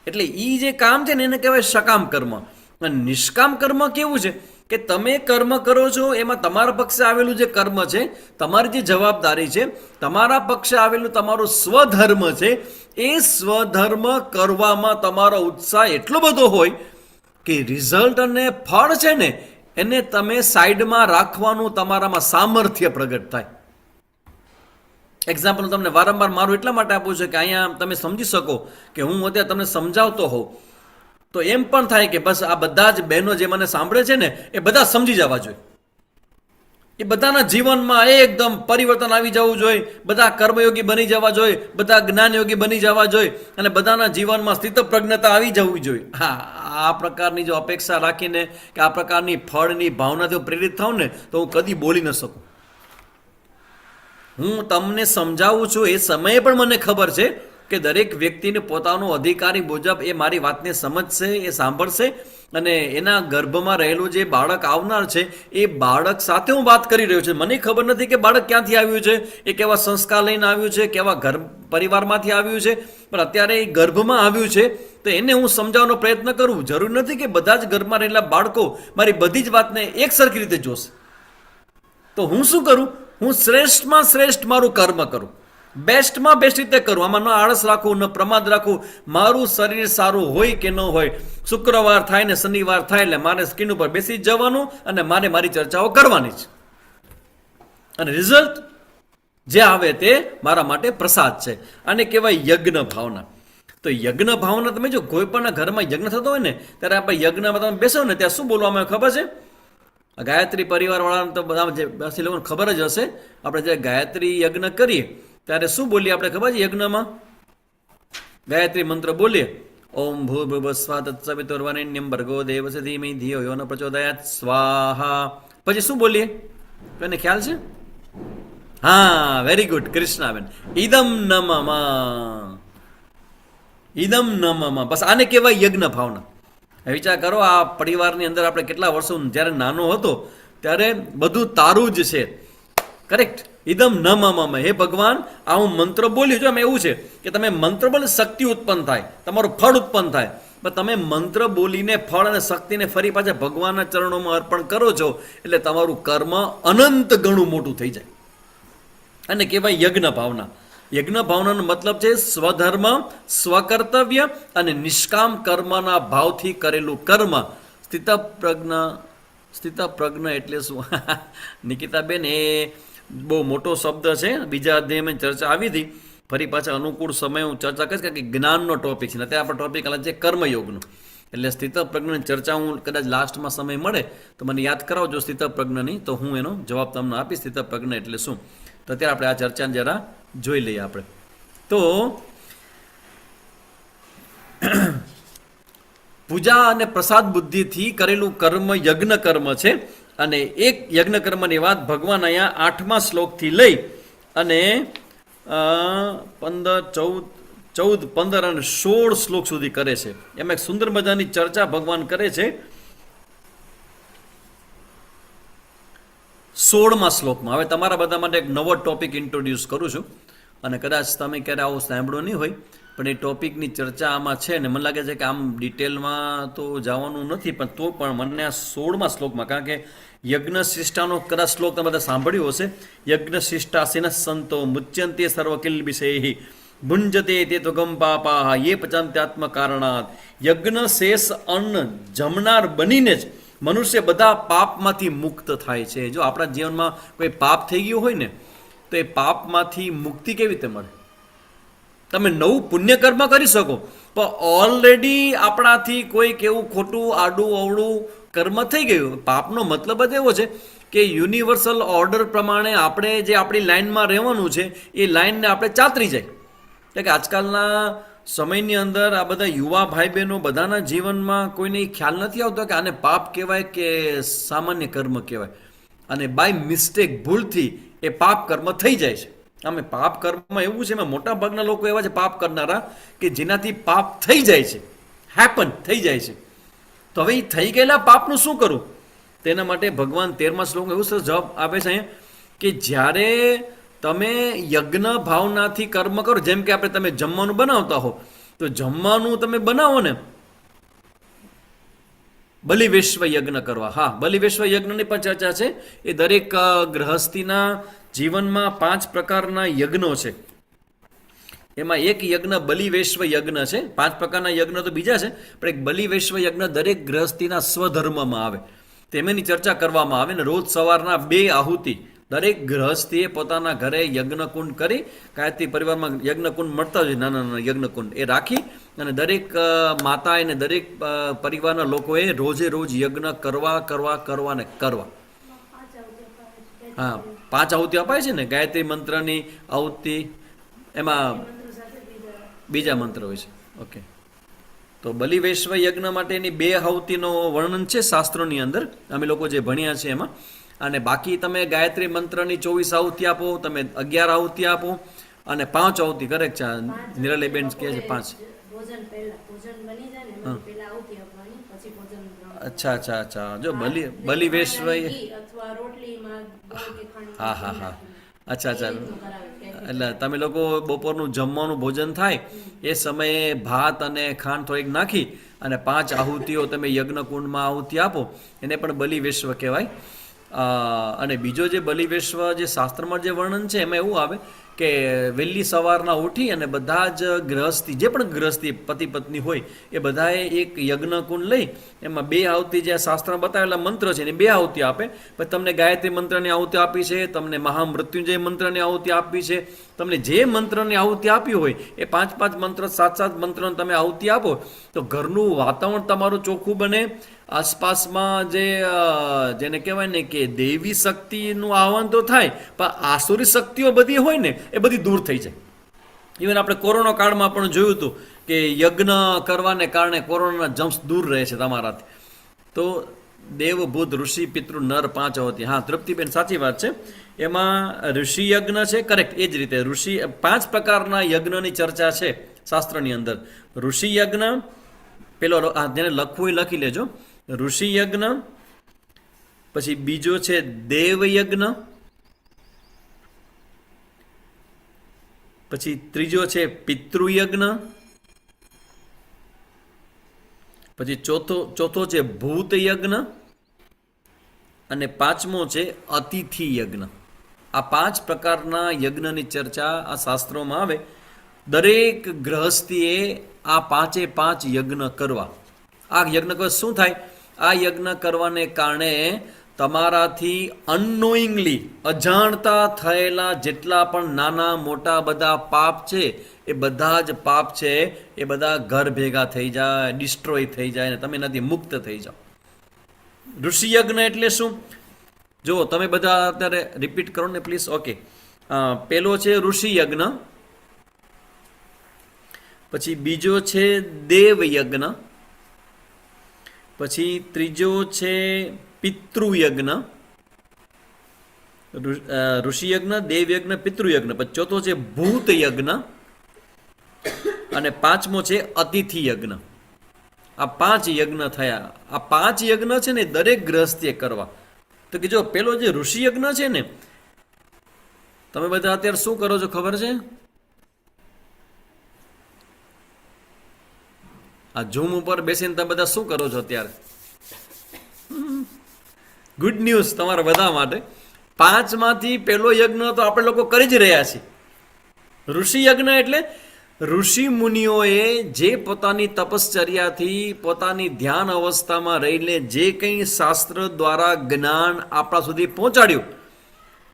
Speaker 3: એટલે એ જે કામ છે ને એને કહેવાય સકામ કર્મ. અને નિષ્કામ કર્મ કેવું છે કે તમે કર્મ કરો છો, એમાં તમારા પક્ષે આવેલું જે કર્મ છે, તમારી જે જવાબદારી છે, તમારા પક્ષે આવેલું તમારું સ્વધર્મ છે, એ સ્વધર્મ કરવામાં તમારો ઉત્સાહ એટલો બધો હોય કે રિઝલ્ટ અને ફળ છે ને એને તમે સાઈડમાં રાખવાનું તમારામાં સામર્થ્ય પ્રગટ થાય. એક્ઝામ્પલ તમને વારંવાર મારું એટલા માટે આપું છું કે અહીંયા તમે સમજી શકો કે હું અત્યારે તમને સમજાવતો હોઉં તો એમ પણ થાય કે બસ આ બધા જ બહેનો જે મને સાંભળે છે ને એ બધા સમજી જવા જોઈએ. એ બધાના જીવનમાં એકદમ પરિવર્તન આવી જવું જોઈએ, બધા કર્મયોગી બની જવા જોઈએ, બધા જ્ઞાનયોગી બની જવા જોઈએ, અને બધાના જીવનમાં સ્થિતપ્રજ્ઞતા આવી જવી જોઈએ. હા, આ પ્રકારની જો અપેક્ષા રાખીને કે આ પ્રકારની ફળની ભાવનાથી હું પ્રેરિત થાઉં ને તો હું કદી બોલી ન શકું. હું તમને સમજાવું છું એ સમયે પણ મને ખબર છે કે દરેક વ્યક્તિને પોતાનો અધિકારી મુજબ એ મારી વાતને સમજશે, એ સાંભળશે, અને એના ગર્ભમાં રહેલું જે બાળક આવનાર છે એ બાળક સાથે હું વાત કરી રહ્યો છું. મને ખબર નથી કે બાળક ક્યાંથી આવ્યું છે, એ કેવા સંસ્કાર લઈને આવ્યું છે, કેવા ઘર પરિવારમાંથી આવ્યું છે, પણ અત્યારે એ ગર્ભમાં આવ્યું છે તો એને હું સમજાવવાનો પ્રયત્ન કરું. જરૂર નથી કે બધા જ ઘરમાં રહેલા બાળકો મારી બધી જ વાતને એક સરખી રીતે જોશે. તો હું શું કરું? હું શ્રેષ્ઠમાં શ્રેષ્ઠ મારું કર્મ કરું, બેસ્ટમાં બેસ્ટ રીતે કરું. આમાં ન આળસ રાખું, ન પ્રમાદ રાખું. મારું શરીર સારું હોય કે ન હોય, શુક્રવાર થાય ને શનિવાર થાય એટલે મારે સ્કીન ઉપર બેસી જવાનું અને મારે મારી ચર્ચાઓ કરવાની છે. અને રિઝલ્ટ જે આવે તે મારા માટે પ્રસાદ છે. આને કહેવાય યજ્ઞ ભાવના. તો યજ્ઞ ભાવના, તમે જો કોઈ પણ ઘરમાં યજ્ઞ થતો હોય ને ત્યારે આપણે યજ્ઞમાં તમે બેસો ને ત્યાં શું બોલવામાં આવે ખબર છે? આ ગાયત્રી પરિવારવાળાને તો બધા જે બાકી લોકોને ખબર જ હશે. આપણે જ્યારે ગાયત્રી યજ્ઞ કરીએ ત્યારે શું બોલીએ આપણે ખબર છે? યજ્ઞમાં ગાયત્રી મંત્ર બોલીએ, ઓમ ભૂર્ભુવસ્સઃ તત્સવિતુર્વરેણ્યં ભર્ગો દેવસ્ય ધીમહિ ધિયો યો ન પ્રચોદયાત સ્વાહા. પછી શું બોલીએ? કોઈને ખ્યાલ છે? હા, વેરી ગુડ કૃષ્ણાબેન. ઇદમ ન મમ, ઇદમ ન મમ. બસ આને કહેવાય યજ્ઞ ભાવના. વિચાર કરો, આ પરિવારની અંદર આપણે કેટલા વર્ષો, જ્યારે નાનો હતો ત્યારે બધું તારું જ છે. કરેક્ટ. ઇદમ ન મમ. હે ભગવાન, આ હું મંત્ર બોલ્યું છું. એમ એવું છે કે તમે મંત્ર બોલે શક્તિ ઉત્પન્ન થાય, તમારું ફળ ઉત્પન્ન થાય. પણ તમે મંત્ર બોલીને ફળ અને શક્તિને ફરી પાછા ભગવાનના ચરણોમાં અર્પણ કરો છો એટલે તમારું કર્મ અનંત ગણું મોટું થઈ જાય. અને કહેવાય યજ્ઞ ભાવના. યજ્ઞ ભાવનાનો મતલબ છે સ્વધર્મ, સ્વકર્તવ્ય અને નિષ્કામ કર્મના ભાવથી કરેલું કર્મ. સ્થિતપ્રજ્ઞ એટલે શું? નિકિતાબેન, એ બહુ મોટો શબ્દ છે. બીજા અધ્યાયમાં ચર્ચા આવી હતી. ફરી પાછા અનુકૂળ સમય હું ચર્ચા કરીશ, કારણ કે જ્ઞાનનો ટોપિક છે. અત્યારે આપણો ટોપિક અલગ છે, કર્મયોગનો. એટલે સ્થિતપ્રજ્ઞની ચર્ચા હું કદાચ લાસ્ટમાં સમય મળે તો મને યાદ કરાવજો સ્થિતપ્રજ્ઞની, તો હું એનો જવાબ તમને આપીશ. સ્થિતપ્રજ્ઞ એટલે શું? તો અત્યારે આપણે આ ચર્ચાને જરા જોઈ લઈએ આપણે. તો પૂજા અને પ્રસાદ બુદ્ધિથી કરેલું કર્મ યજ્ઞ કર્મ છે. અને એક યજ્ઞ કર્મની વાત ભગવાન અહીંયા 8મા શ્લોકથી લઈ અને 14, 15 અને 16 શ્લોક સુધી કરે છે. એમાં એક સુંદર મજાની ચર્ચા ભગવાન કરે છે 16મા શ્લોકમાં. હવે તમારા બધા માટે એક નવો ટોપિક ઇન્ટ્રોડ્યુસ કરું છું, અને કદાચ તમે ક્યારે આવું સાંભળ્યો નહીં હોય, પણ એ ટોપિકની ચર્ચા આમાં છે. ને મને લાગે છે કે આમ ડિટેલમાં તો જવાનું નથી, પણ તો પણ મને આ 16મા શ્લોકમાં, કારણ કે યજ્ઞ શિષ્ટાનો કદાચ શ્લોક તમે બધા સાંભળ્યો હશે. યજ્ઞ શિષ્ટા સિન સંતો મુચ્યંતે સર્વકિલ વિષય ભુંજતે તે તો ગમ પાપા યે પચંત્યાત્મ કારણાત. યજ્ઞ શેષ અન્ન જમનાર બનીને જ મનુષ્ય બધા પાપમાંથી મુક્ત થાય છે. જો આપણા જીવનમાં કોઈ પાપ થઈ ગયું હોય ને, તો એ પાપમાંથી મુક્તિ કેવી રીતે મળે? તમે નવું પુણ્યકર્મ કરી શકો, પણ ઓલરેડી આપણાથી કોઈક એવું ખોટું આડું અવળું કર્મ થઈ ગયું. પાપનો મતલબ જ એવો છે કે યુનિવર્સલ ઓર્ડર પ્રમાણે આપણે જે આપણી લાઇનમાં રહેવાનું છે એ લાઇનને આપણે ચાતરી જાય. એટલે કે આજકાલના સમયની અંદર આ બધા યુવા ભાઈ બહેનો બધાના જીવનમાં કોઈને ખ્યાલ નથી આવતો કે આને પાપ કહેવાય કે સામાન્ય કર્મ કહેવાય. અને બાય મિસ્ટેક, ભૂલથી એ પાપ કર્મ થઈ જાય છે. આમે પાપ કર્મમાં એવું છે, એમાં મોટા ભાગના લોકો એવા છે પાપ કરનારા કે જેનાથી પાપ થઈ જાય છે, હેપન થઈ જાય છે. તો હવે એ થઈ ગયેલા પાપનું શું કરું? તેના માટે ભગવાન 13મા શ્લોકમાં એવું સરસ જવાબ આપે છે કે જ્યારે તમે યજ્ઞ ભાવનાથી કર્મ કરો, જેમ કે આપણે તમે જમવાનું બનાવતા હો, તો જમવાનું તમે બનાવો ને, બલિવેશ્વ યજ્ઞ કરવા. હા, બલિવેશ્વ યજ્ઞની પણ ચર્ચા છે. એ દરેક ગૃહસ્થીના જીવનમાં 5 પ્રકારના યજ્ઞો છે. એમાં એક યજ્ઞ બલિવેશ્વ યજ્ઞ છે. 5 પ્રકારના યજ્ઞ તો બીજા છે, પણ એક બલિવેશ્વ યજ્ઞ દરેક ગૃહસ્થીના સ્વધર્મમાં આવે, તેની ચર્ચા કરવામાં આવે. ને રોજ સવારના 2 આહુતિ દરેક ગૃહસ્થીએ પોતાના ઘરે યજ્ઞકુંડ કરી, ગાયત્રી પરિવારમાં યજ્ઞકુંડ મળતા હોય, નાના નાના યજ્ઞકુંડ એ રાખી, અને દરેક માતા અને દરેક પરિવારના લોકોએ રોજે રોજ યજ્ઞ કરવા ને કરવા. હા, 5 આહુતિ અપાય છે ને. ગાયત્રી મંત્રની આહુતિ, એમાં બીજા મંત્ર હોય છે. ઓકે, તો બલિવેશ્વ યજ્ઞ માટેની 2 આહુતિનો વર્ણન છે શાસ્ત્રોની અંદર, અમે લોકો જે ભણ્યા છે એમાં. અને બાકી તમે ગાયત્રી મંત્રની 24 આહુતિ આપો, તમે 11 આહુતિ આપો, અને 5 આહુતિ. કરેક્ટ છે, નિરાલીબેન કહે છે 5. અચ્છા. જો બલિવેશ્વ, હા. અચ્છા. એટલે તમે લોકો બપોરનું જમવાનું ભોજન થાય એ સમયે ભાત અને ખાંડ થોડીક નાખી અને 5 આહુતિઓ તમે યજ્ઞકુંડમાં આહુતિ આપો, એને પણ બલિવેશ્વ કહેવાય. અને બીજો જે બલિવેશ્વ જે શાસ્ત્રમાં જે વર્ણન છે એમાં એવું આવે કે વહેલી સવારના ઉઠી અને બધા જ ગૃહસ્થી, જે પણ ગૃહસ્થી પતિ પત્ની હોય, એ બધાએ એક યજ્ઞકુંડ લઈ એમાં 2 આહુતિ જે શાસ્ત્રમાં બતાવેલા મંત્ર છે એને 2 આહુતિ આપે. પછી તમને ગાયત્રી મંત્રની આહુતિ આપી છે, તમને મહામૃત્યુંજય મંત્રની આહુતિ આપી છે, તમને જે મંત્રની આહુતિ આપી હોય એ 5 મંત્ર 7 મંત્રને તમે આહુતિ આપો તો ઘરનું વાતાવરણ તમારું ચોખ્ખું બને. આસપાસમાં જેને કહેવાય ને કે દેવી શક્તિનું આહવાન તો થાય, પણ આસુરી શક્તિઓ બધી હોય ને એ બધી દૂર થઈ જાય. ઇવન આપણે કોરોના કાળમાં પણ જોયું હતું કે યજ્ઞ કરવાને કારણે કોરોનાના જમ્સ દૂર રહે છે તમારાથી. તો દેવ ભૂત ઋષિ પિતૃ નર 5 હોતી. હા તૃપ્તિબેન સાચી વાત છે. એમાં ઋષિ યજ્ઞ છે, કરેક્ટ. એ જ રીતે ઋષિ 5 પ્રકારના યજ્ઞની ચર્ચા છે શાસ્ત્રની અંદર. ઋષિ યજ્ઞ, પેલો જેને લખવું એ લખી લેજો. ઋષિ યજ્ઞ, પછી બીજો છે દેવ યજ્ઞ, પછી ત્રીજો છે પિતૃયજ્ઞ, પછી ચોથો છે ભૂત યજ્ઞ, અને 5મો છે અતિથિ યજ્ઞ. આ 5 પ્રકારના યજ્ઞની ચર્ચા આ શાસ્ત્રોમાં આવે. દરેક ગૃહસ્થીએ આ 5 યજ્ઞ કરવા. આ યજ્ઞ કરવા શું થાય? આ યજ્ઞ કરવાને કારણે તમારાથી અનનોઈંગલી અજાણતા થયેલા જેટલા પણ નાના મોટા બધા પાપ છે એ બધા જ પાપ છે એ બધા ઘર ભેગા થઈ જાય, ડિસ્ટ્રોય થઈ જાય અને તમે એનાથી મુક્ત થઈ જાઓ. ઋષિ યજ્ઞ એટલે શું? જો તમે બધા અત્યારે રિપીટ કરો ને પ્લીઝ. ઓકે, પેલો છે ઋષિ યજ્ઞ, પછી બીજો છે દેવ યજ્ઞ, પછી ત્રીજો છે પિતૃયજ્ઞ, ઋષિ યજ્ઞ, દેવ યજ્ઞ, પિતૃયજ્ઞ, પછી ચોથો છે ભૂત યજ્ઞ, અને 5મો છે અતિથિ યજ્ઞ. આ 5 યજ્ઞ થયા. આ 5 યજ્ઞ છે ને દરેક ગૃહસ્થીએ કરવા. તો કે જો પેલો જે ઋષિ યજ્ઞ છે ને, તમે બધા અત્યારે શું કરો છો ખબર છે? આ ઝૂમ ઉપર બેસીને તમે બધા શું કરો છો અત્યારે? ગુડ ન્યૂઝ તમારા બધા માટે. 5માંથી પેલો યજ્ઞ તો આપણે લોકો કરી જ રહ્યા છીએ. ઋષિ યજ્ઞ એટલે ઋષિ મુનિઓએ જે પોતાની તપશ્ચર્યાથી પોતાની ધ્યાન અવસ્થામાં રહીને જે કંઈ શાસ્ત્ર દ્વારા જ્ઞાન આપણા સુધી પહોંચાડ્યું,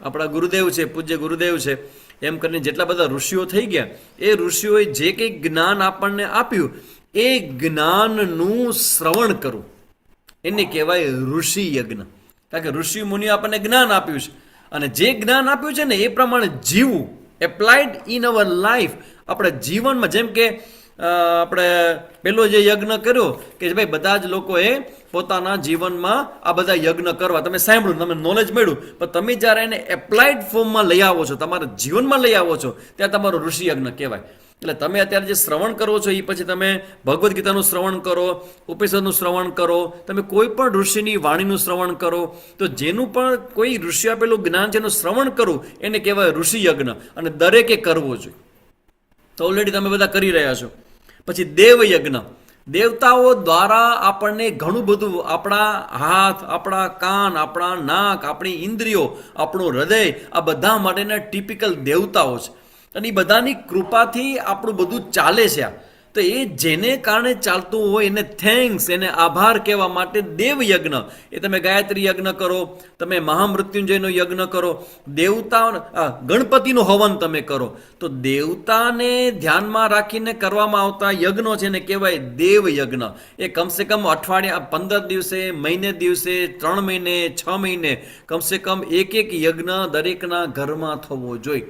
Speaker 3: આપણા ગુરુદેવ છે, પૂજ્ય ગુરુદેવ છે, એમ કરીને જેટલા બધા ઋષિઓ થઈ ગયા, એ ઋષિઓએ જે કંઈ જ્ઞાન આપણને આપ્યું એ જ્ઞાનનું શ્રવણ કરવું એને કહેવાય ઋષિ યજ્ઞ. કારણ કે ઋષિ મુનિઓ આપણને જ્ઞાન આપ્યું છે અને જે જ્ઞાન આપ્યું છે ને એ પ્રમાણે જીવવું, એપ્લાઇડ ઇન અવર લાઈફ. આપણે જીવનમાં, જેમ કે આપણે પેલો જે યજ્ઞ કર્યો કે ભાઈ બધા જ લોકોએ પોતાના જીવનમાં આ બધા યજ્ઞ કરવા, તમે સાંભળ્યું, તમે નોલેજ મળ્યું, પણ તમે જ્યારે એને એપ્લાઇડ ફોર્મમાં લઈ આવો છો, તમારા જીવનમાં લઈ આવો છો, ત્યાં તમારો ઋષિ યજ્ઞ કહેવાય. એટલે તમે અત્યારે જે શ્રવણ કરો છો એ પછી તમે ભગવદ્ ગીતાનું શ્રવણ કરો, ઉપનિષદનું શ્રવણ કરો, તમે કોઈ પણ ઋષિની વાણીનું શ્રવણ કરો, તો જેનું પણ કોઈ ઋષિ આપેલું જ્ઞાન જેનું શ્રવણ કરવું એને કહેવાય ઋષિ યજ્ઞ, અને દરેકે કરવો જોઈએ. તો ઓલરેડી તમે બધા કરી રહ્યા છો. પછી દેવ યજ્ઞ. દેવતાઓ દ્વારા આપણને ઘણું બધું, આપણા હાથ, આપણા કાન, આપણા નાક, આપણી ઇન્દ્રિયો, આપણું હૃદય, આ બધા માટેના ટિપિકલ દેવતાઓ છે અને એ બધાની કૃપાથી આપણું બધું ચાલે છે. તો એ જેને કારણે ચાલતું હોય એને થેન્ક્સ, એને આભાર કહેવા માટે દેવ યજ્ઞ. એ તમે ગાયત્રી યજ્ઞ કરો, તમે મહામૃત્યુંજયનો યજ્ઞ કરો, દેવતા ગણપતિનું હવન તમે કરો, તો દેવતાને ધ્યાનમાં રાખીને કરવામાં આવતા યજ્ઞો છે ને કહેવાય દેવ યજ્ઞ. એ કમસે કમ અઠવાડિયા, 15 દિવસે, મહિને દિવસે, 3 મહિને, 6 મહિને કમસે કમ એક યજ્ઞ દરેકના ઘરમાં થવો જોઈએ.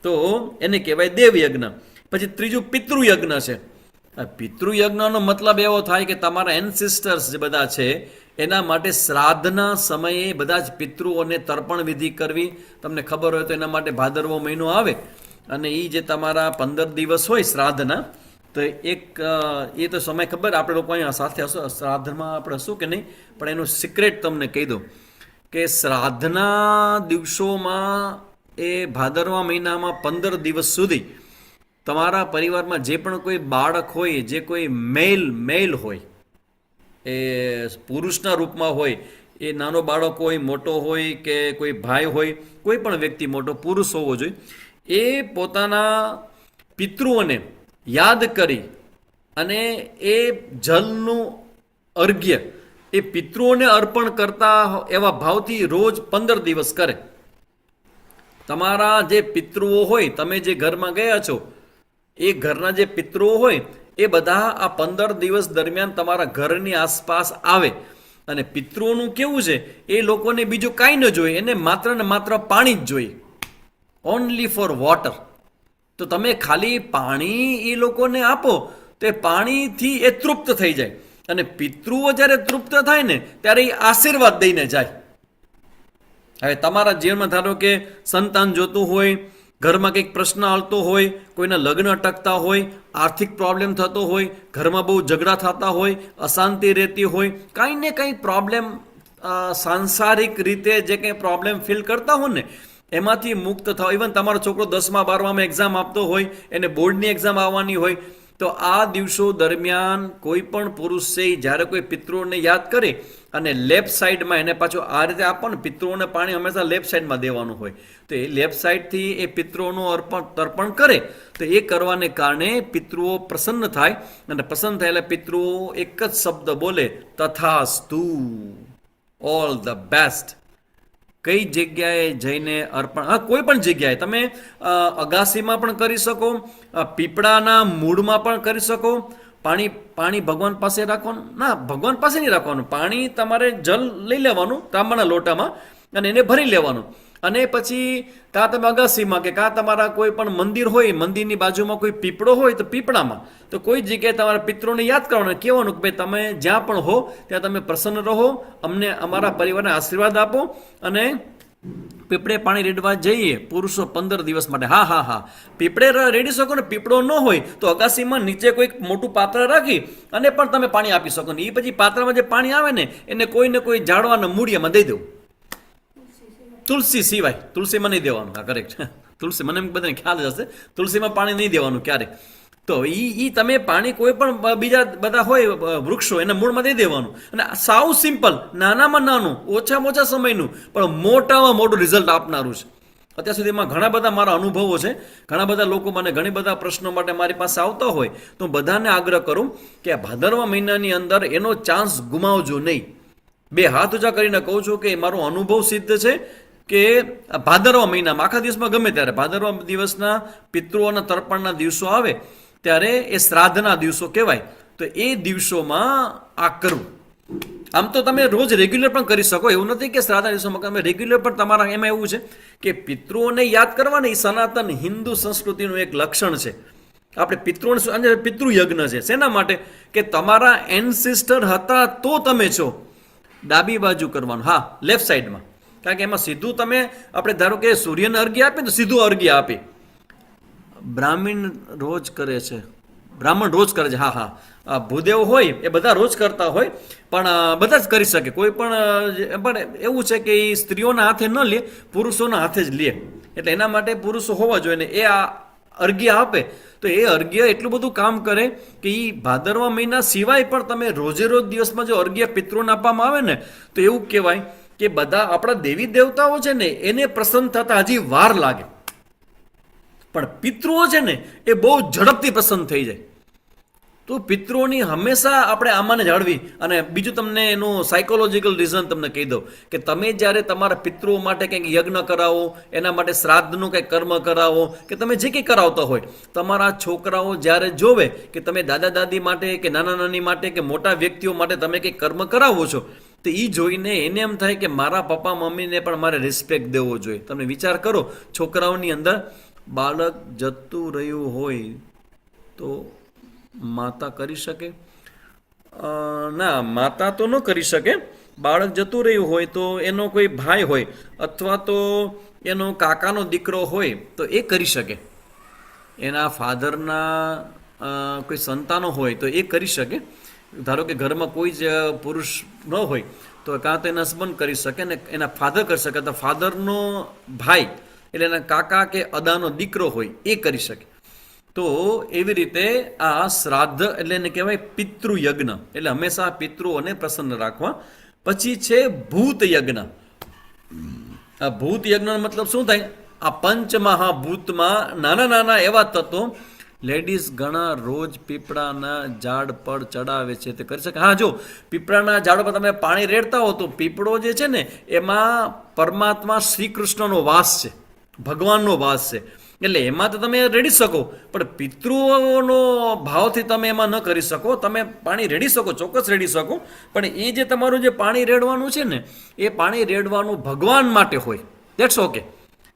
Speaker 3: તો એને કહેવાય દેવ યજ્ઞ. પછી ત્રીજું પિતૃયજ્ઞ છે. આ પિતૃયજ્ઞનો મતલબ એવો થાય કે તમારા એન્સિસ્ટર્સ જે બધા છે એના માટે શ્રાદ્ધના સમયે બધા જ પિતૃઓને તર્પણ વિધિ કરવી. તમને ખબર હોય તો એના માટે ભાદરવો મહિનો આવે અને એ જે તમારા 15 દિવસ હોય શ્રાદ્ધના, તો એ તો સમય ખબર, આપણે લોકો અહીંયા સાથે હશો શ્રાદ્ધમાં આપણે હશું કે નહીં, પણ એનું સિક્રેટ તમને કહી દઉં કે શ્રાદ્ધના દિવસોમાં એ ભાદરવા મહિનામાં 15 દિવસ સુધી તમારા પરિવારમાં જે પણ કોઈ બાળક હોય, જે કોઈ મેલ હોય, એ પુરુષના રૂપમાં હોય, એ નાનો બાળક હોય, મોટો હોય, કે કોઈ ભાઈ હોય, કોઈ પણ વ્યક્તિ મોટો પુરુષ હોવો જોઈએ, એ પોતાના પિતૃઓને યાદ કરી અને એ જલનું અર્ઘ્ય એ પિતૃઓને અર્પણ કરતા એવા ભાવથી રોજ 15 દિવસ કરે. તમારા જે પિતૃઓ હોય, તમે જે ઘરમાં ગયા છો એ ઘરના જે પિતૃઓ હોય એ બધા આ 15 દિવસ દરમિયાન તમારા ઘરની આસપાસ આવે. અને પિતૃઓનું કેવું છે, એ લોકોને બીજું કાંઈ ન જોઈએ, એને માત્ર ને માત્ર પાણી જ જોઈએ, ઓનલી ફોર વોટર. તો તમે ખાલી પાણી એ લોકોને આપો તો એ પાણીથી એ તૃપ્ત થઈ જાય. અને પિતૃઓ જ્યારે તૃપ્ત થાય ને ત્યારે એ આશીર્વાદ દઈને જાય. હવે તમારા જીવનમાં ધારો કે સંતાન જોતું હોય, ઘરમાં કંઈક પ્રશ્ન આવતો હોય, કોઈના લગ્ન અટકતા હોય, આર્થિક પ્રોબ્લેમ થતો હોય, ઘરમાં બહુ ઝઘડા થતા હોય, અશાંતિ રહેતી હોય, કાંઈ ને કંઈ પ્રોબ્લેમ, સાંસારિક રીતે જે કંઈ પ્રોબ્લેમ ફીલ કરતા હો ને એમાંથી મુક્ત થાવ. ઇવન તમારો છોકરો 10મા 12મામાં એક્ઝામ આપતો હોય, એને બોર્ડની એક્ઝામ આવવાની હોય, તો આ દિવસો દરમિયાન કોઈ પણ પુરુષે જ્યારે કોઈ પિતૃઓને યાદ કરે અને લેફ્ટ સાઈડમાં એને પાછું આ રીતે આપો ને, પિતૃઓને પાણી હંમેશા લેફ્ટ સાઈડમાં દેવાનું હોય, તો એ લેફ્ટ સાઈડથી એ પિતૃઓનું તર્પણ કરે તો એ કરવાને કારણે પિતૃઓ પ્રસન્ન થાય. અને પ્રસન્ન થયેલા પિતૃઓ એક જ શબ્દ બોલે, તથાસ્તુ, ઓલ ધ બેસ્ટ. કઈ જગ્યાએ જઈને અર્પણ, હા કોઈ પણ જગ્યાએ તમે અગાસીમાં પણ કરી શકો, પીપળાના મૂળમાં પણ કરી શકો. પાણી ભગવાન પાસે રાખવાનું ના, ભગવાન પાસે નહીં રાખવાનું, પાણી તમારે જલ લઈ લેવાનું તાંબાના લોટામાં અને એને ભરી લેવાનું. અને પછી કાં તમે અગાસીમાં કે કાં તમારા કોઈ પણ મંદિર હોય, મંદિરની બાજુમાં કોઈ પીપળો હોય તો પીપળામાં, તો કોઈ જગ્યાએ તમારા પિતૃઓને યાદ કરવાનું, કહેવાનું કે ભાઈ તમે જ્યાં પણ હો ત્યાં તમે પ્રસન્ન રહો, અમને અમારા પરિવારને આશીર્વાદ આપો. અને પીપળે પાણી રેડવા જઈએ પુરુષો 15 દિવસ માટે. હા હા હા, પીપળે રેડી શકો ને, પીપળો ન હોય તો અગાસીમાં નીચે કોઈક મોટું પાત્ર રાખી અને પણ તમે પાણી આપી શકો ને. એ પછી પાત્રમાં જે પાણી આવે ને એને કોઈને કોઈ ઝાડવાના મૂળિયામાં દઈ દઉં. તુલસી સિવાય, તુલસીમાં નહીં દેવાનું. હા કરેક્ટ, તુલસી મને બધાને ખ્યાલ જ હશે, તુલસીમાં પાણી નહીં દેવાનું ક્યારે. તો એ તમે પાણી કોઈ પણ બીજા બધા હોય વૃક્ષો એના મૂળમાં દઈ દેવાનું. અને સાવ સિમ્પલ, નાનામાં નાનું, ઓછામાં ઓછા સમયનું પણ મોટામાં મોટું રિઝલ્ટ આપનારું છે. અત્યાર સુધીમાં ઘણા બધા મારા અનુભવો છે, ઘણા બધા લોકો મને ઘણી બધા પ્રશ્નો માટે મારી પાસે આવતા હોય, તો હું બધાને આગ્રહ કરું કે આ ભાદરવા મહિનાની અંદર એનો ચાન્સ ગુમાવજો નહીં. 2 હાથ ઊંચા કરીને કહું છું કે મારો અનુભવ સિદ્ધ છે કે ભાદરવા મહિનામાં આખા દિવસમાં ગમે ત્યારે ભાદરવા દિવસના પિતૃઓના તર્પણના દિવસો આવે ત્યારે એ શ્રાદ્ધના દિવસો કહેવાય. તો એ દિવસોમાં આ કરવું. આમ તો તમે રોજ રેગ્યુલર પણ કરી શકો, એવું નથી કે શ્રાદ્ધના દિવસોમાં તમે રેગ્યુલર પણ. તમારા એમાં એવું છે કે પિતૃઓને યાદ કરવાને એ સનાતન હિન્દુ સંસ્કૃતિનું એક લક્ષણ છે. આપણે પિતૃઓને પિતૃયજ્ઞ છે. શેના માટે? કે તમારા એન્સિસ્ટર હતા તો તમે છો. ડાબી બાજુ કરવાનું, હા લેફ્ટ સાઈડમાં, કારણ કે એમાં સીધું તમે, આપણે ધારો કે સૂર્યને અર્ઘ્ય આપે તો સીધું અર્ઘ્ય આપે. બ્રાહ્મણ રોજ કરે છે, બ્રાહ્મણ રોજ કરે છે, હા હા, ભૂદેવ હોય એ બધા રોજ કરતા હોય, પણ બધા જ કરી શકે. કોઈ પણ એવું છે કે એ સ્ત્રીઓના હાથે ન લે, પુરુષોના હાથે જ લે. એટલે એના માટે પુરુષો હોવા જોઈએ ને એ આ અર્ઘ્ય આપે. તો એ અર્ઘ્ય એટલું બધું કામ કરે કે એ ભાદરવા મહિના સિવાય પણ તમે રોજે રોજ દિવસમાં જો અર્ઘ્ય પિતૃને આપવામાં આવે ને તો એવું કહેવાય કે બધા આપણા દેવી દેવતાઓ છે ને એને પ્રસન્ન થતા હજી વાર લાગે, પણ પિતૃઓ છે ને એ બહુ ઝડપથી પ્રસન્ન થઈ જાય. તો પિતૃઓની હંમેશા આપણે આમાંને જાળવી. અને બીજું તમને એનું સાયકોલોજીકલ રીઝન તમને કહી દઉં કે તમે જ્યારે તમારા પિતૃઓ માટે કંઈક યજ્ઞ કરાવો, એના માટે શ્રાદ્ધનું કંઈક કર્મ કરાવો કે તમે જે કંઈ કરાવતા હોય, તમારા છોકરાઓ જ્યારે જોવે કે તમે દાદા દાદી માટે કે નાના નાની માટે કે મોટા વ્યક્તિઓ માટે તમે કંઈક કર્મ કરાવો છો, તો એ જોઈને એને એમ થાય કે મારા પપ્પા મમ્મીને પણ મારે રિસ્પેક્ટ દેવો જોઈએ. તમે વિચાર કરો, છોકરાઓની અંદર બાળક જતું રહ્યું હોય તો માતા કરી શકે? ના, માતા તો ન કરી શકે. બાળક જતું રહ્યું હોય તો એનો કોઈ ભાઈ હોય અથવા તો એનો કાકાનો દીકરો હોય તો એ કરી શકે. એના ફાધરના કોઈ સંતાનો હોય તો એ કરી શકે. ધારો કે ઘરમાં કોઈ જ પુરુષ ન હોય તો કાં તો એના હસબન્ડ કરી શકે ને એના ફાધર કરી શકે, તો ફાધરનો ભાઈ એટલે એના કાકા કે અદાનો દીકરો હોય એ કરી શકે. તો એવી રીતે આ શ્રાદ્ધ એટલે એને કહેવાય પિતૃયજ્ઞ. એટલે હંમેશા પિતૃઓને પ્રસન્ન રાખવા. પછી છે ભૂત યજ્ઞ. આ ભૂત યજ્ઞનો મતલબ શું થાય? આ પંચમહાભૂતમાં નાના નાના એવા તત્વો લેડીઝ ઘણા રોજ પીપળાના ઝાડ પર ચડાવે છે, તે કરી શકે. હા, જો પીપળાના ઝાડ પર તમે પાણી રેડતા હો તો પીપળો જે છે ને એમાં પરમાત્મા શ્રી કૃષ્ણનો વાસ છે. ભગવાનનો વાસ છે. એટલે એમાં તો તમે રેડી શકો, પણ પિતૃઓનો ભાવથી તમે એમાં ન કરી શકો. તમે પાણી રેડી શકો, ચોક્કસ રેડી શકો, પણ એ જે તમારું જે પાણી રેડવાનું છે ને, એ પાણી રેડવાનું ભગવાન માટે હોય, દેટ્સ ઓકે,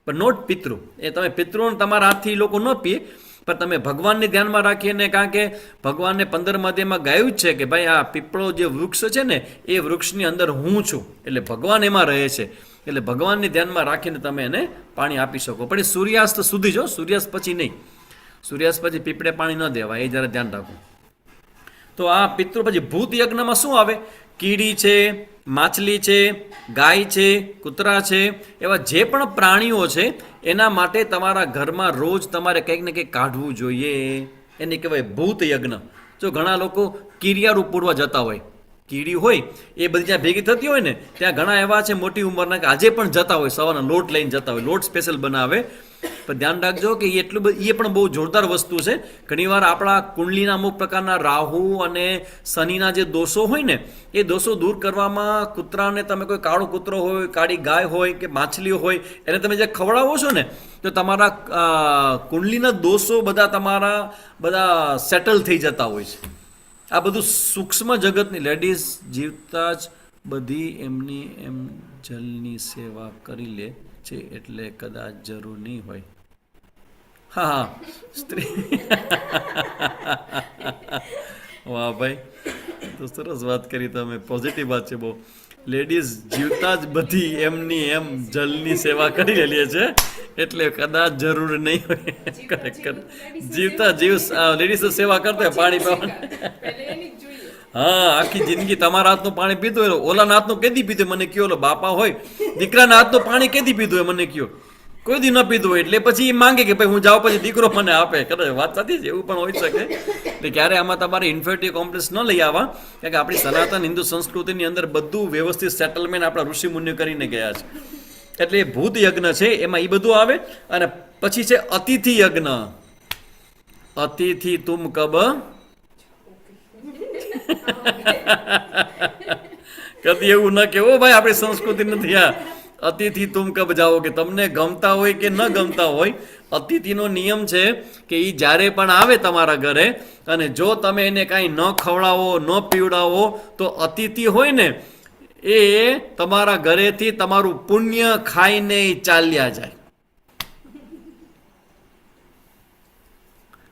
Speaker 3: પણ નોટ પિતૃ. એ તમે પિતૃઓને તમારા હાથથી એ લોકો ન પીએ, પણ તમે ભગવાનને ધ્યાનમાં રાખીને, કારણ કે ભગવાનને 15મા અધ્યાયમાં ગાયું જ છે કે ભાઈ આ પીપળો જે વૃક્ષ છે ને, એ વૃક્ષની અંદર હું છું, એટલે ભગવાન એમાં રહે છે. એટલે ભગવાનને ધ્યાનમાં રાખીને તમે એને પાણી આપી શકો, પણ એ સૂર્યાસ્ત સુધી જો, સૂર્યાસ્ત પછી નહીં. સૂર્યાસ્ત પછી પીપળે પાણી ન દેવાય, એ જરા ધ્યાન રાખો. તો આ પિતૃ પછી ભૂત યજ્ઞમાં શું આવે? કીડી છે, માછલી છે, ગાય છે, કૂતરા છે, એવા જે પણ પ્રાણીઓ છે એના માટે તમારા ઘરમાં રોજ તમારે કંઈક ને કંઈક કાઢવું જોઈએ. એને કહેવાય ભૂત યજ્ઞ. જો ઘણા લોકો કીરિયારું પૂરવા જતા હોય, કીડી હોય એ બધી જ્યાં ભેગી થતી હોય ને, ત્યાં ઘણા એવા છે મોટી ઉંમરના કે આજે પણ જતા હોય, સવારના લોટ લઈને જતા હોય, લોટ સ્પેશિયલ બનાવે. પણ ધ્યાન રાખજો કે એ પણ બહુ જોરદાર વસ્તુ છે. ઘણીવાર આપણા કુંડલીના અમુક પ્રકારના રાહુ અને શનિના જે દોષો હોય ને, એ દોષો દૂર કરવામાં કૂતરાને તમે કોઈ કાળો કૂતરો હોય, કાળી ગાય હોય કે માછલીઓ હોય, એને તમે જે ખવડાવો છો ને, તો તમારા કુંડલીના દોષો બધા સેટલ થઈ જતા હોય છે. આ બધું સૂક્ષ્મ જગતની લેડીઝ જીવતા જ બધી એમની એમ જલની સેવા કરી લે છે, એટલે કદાચ જરૂર નહીં હોય. હા, સ્ત્રી. વાહ ભાઈ, તો સરસ વાત કરી તમે, પોઝિટિવ વાત છે બહુ. લેડીઝ જીવતા જ બધી એમની એમ જલની સેવા કરી લે છે, એટલે કદાચ જરૂર નહીં હોય. ખરેખર જીવતા લેડીઝ સેવા કરતા હોય પાણી પીવાનું. હા, આખી જિંદગી તમારા હાથનું પાણી પીધું હોય, ઓલાના હાથનું કેદી પીધું મને કયો? ઓલો બાપા હોય, દીકરાના હાથનું પાણી કેદી પીધું હોય મને કયો? કોઈ દી ન પીધું હોય, એટલે પછી એ માંગે કે ભાઈ હું જાઉં પછી દીકરો મને આપે. કદાચ વાત સાચી છે, એવું પણ હોઈ શકે. એટલે ક્યારે આમાં તમારે ઇન્ફેરિટી કોમ્પ્લેક્સ ન લઈ આવવા, કારણ કે આપણી સનાતન હિન્દુ સંસ્કૃતિની અંદર બધું વ્યવસ્થિત સેટલમેન્ટ આપણા ઋષિ મુનિઓ કરીને ગયા છે. એટલે એ ભૂત યજ્ઞ છે, એમાં એ બધું આવે. અને પછી છે અતિથિ યજ્ઞ. અતિથિ તુમ કબ કદી એવું ન કે ઓ ભાઈ આપણી સંસ્કૃતિ નથી આ. અતિથિ તુમ કબ જાઓગે, તમને ગમતા હોય કે ન ગમતા હોય, અતિથિનો નિયમ છે કે એ જ્યારે પણ આવે તમારા ઘરે, અને જો તમે એને કાંઈ ન ખવડાવો, ન પીવડાવો, તો અતિથિ હોય ને એ તમારા ઘરેથી તમારું પુણ્ય ખાઈને ચાલ્યા જાય.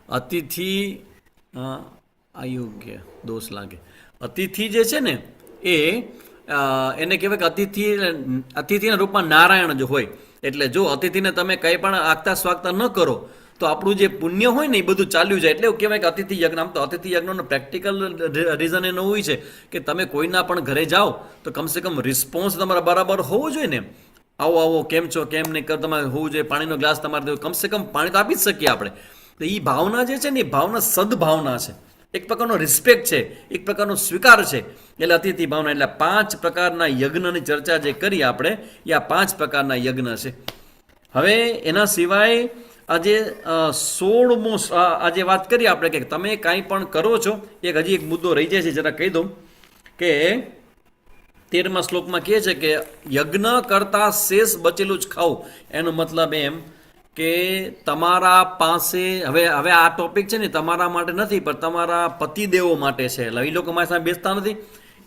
Speaker 3: અતિથિ અયોગ્ય દોષ લાગે. અતિથિ જે છે ને એને કહેવાય કે અતિથિના રૂપમાં નારાયણ જ હોય. એટલે જો અતિથિને તમે કંઈ પણ આગતા સ્વાગતા ન કરો તો આપણું જે પુણ્ય હોય ને એ બધું ચાલ્યું જાય. એટલે એવું કહેવાય કે અતિથિ યજ્ઞ. આમ તો અતિથિ યજ્ઞનો પ્રેક્ટિકલ રીઝન એનો હોય છે કે તમે કોઈના પણ ઘરે જાઓ તો કમસે કમ રિસ્પોન્સ તમારા બરાબર હોવો જોઈએ ને. આવો આવો, કેમ છો, કેમ નહીં કર, તમારે હોવું જોઈએ. પાણીનો ગ્લાસ તમારે દેવો, કમસે કમ પાણી તો આપી જ શકીએ આપણે. તો એ ભાવના જે છે ને, એ ભાવના સદભાવના છે, એક પ્રકારનો રિસ્પેક્ટ છે, એક પ્રકારનો સ્વીકાર છે. એટલે અતિથિ ભાવના. એટલે 5 પ્રકારના યજ્ઞની ચર્ચા જે કરી આપણે, એ આ 5 પ્રકારના યજ્ઞ છે. હવે એના સિવાય આજે 16મો આજે વાત કરી આપણે કે તમે કાંઈ પણ કરો છો, હજી એક મુદ્દો રહી જાય છે, જરા કહી દઉં કે 13મા શ્લોકમાં કહે છે કે યજ્ઞ કરતા શેષ બચેલું જ ખાવું. એનો મતલબ એમ કે તમારા પાસે હવે આ ટોપિક છે ને તમારા માટે નથી, પણ તમારા પતિદેવો માટે છે. એટલે એ લોકો મારી સામે બેસતા નથી,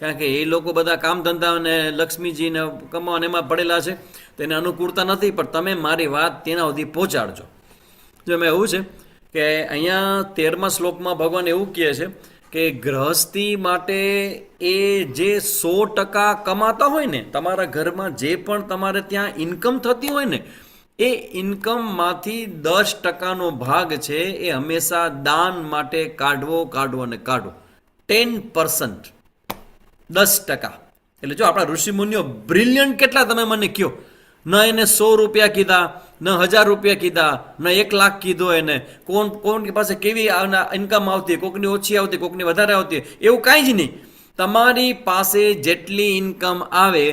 Speaker 3: કારણ કે એ લોકો બધા કામ ધંધા અને લક્ષ્મીજીને કમાવાને એમાં પડેલા છે, તો એને અનુકૂળતા નથી. પણ તમે મારી વાત તેના સુધી પહોંચાડજો. જો એમાં એવું છે કે અહીંયા 13મા શ્લોકમાં ભગવાન એવું કહે છે કે ગૃહસ્થી માટે એ જે 100% કમાતા હોય ને, તમારા ઘરમાં જે પણ તમારે ત્યાં ઇન્કમ થતી હોય ને, એ ઇન્કમમાંથી 10%નો ભાગ છે એ હંમેશા દાન માટે કાઢવો અને કાઢવો. 10%, 10%. એટલે જો આપણા ઋષિમુનિઓ બ્રિલિયન્ટ કેટલા તમે મને કહો. ન એને 100 રૂપિયા કીધા, ન 1000 રૂપિયા કીધા, ન 1 લાખ કીધો એને. કોણ પાસે કેવી ઇન્કમ આવતી, કોકની ઓછી આવતી, કોકની વધારે આવતી, એવું કાંઈ જ નહીં. તમારી પાસે જેટલી ઇન્કમ આવે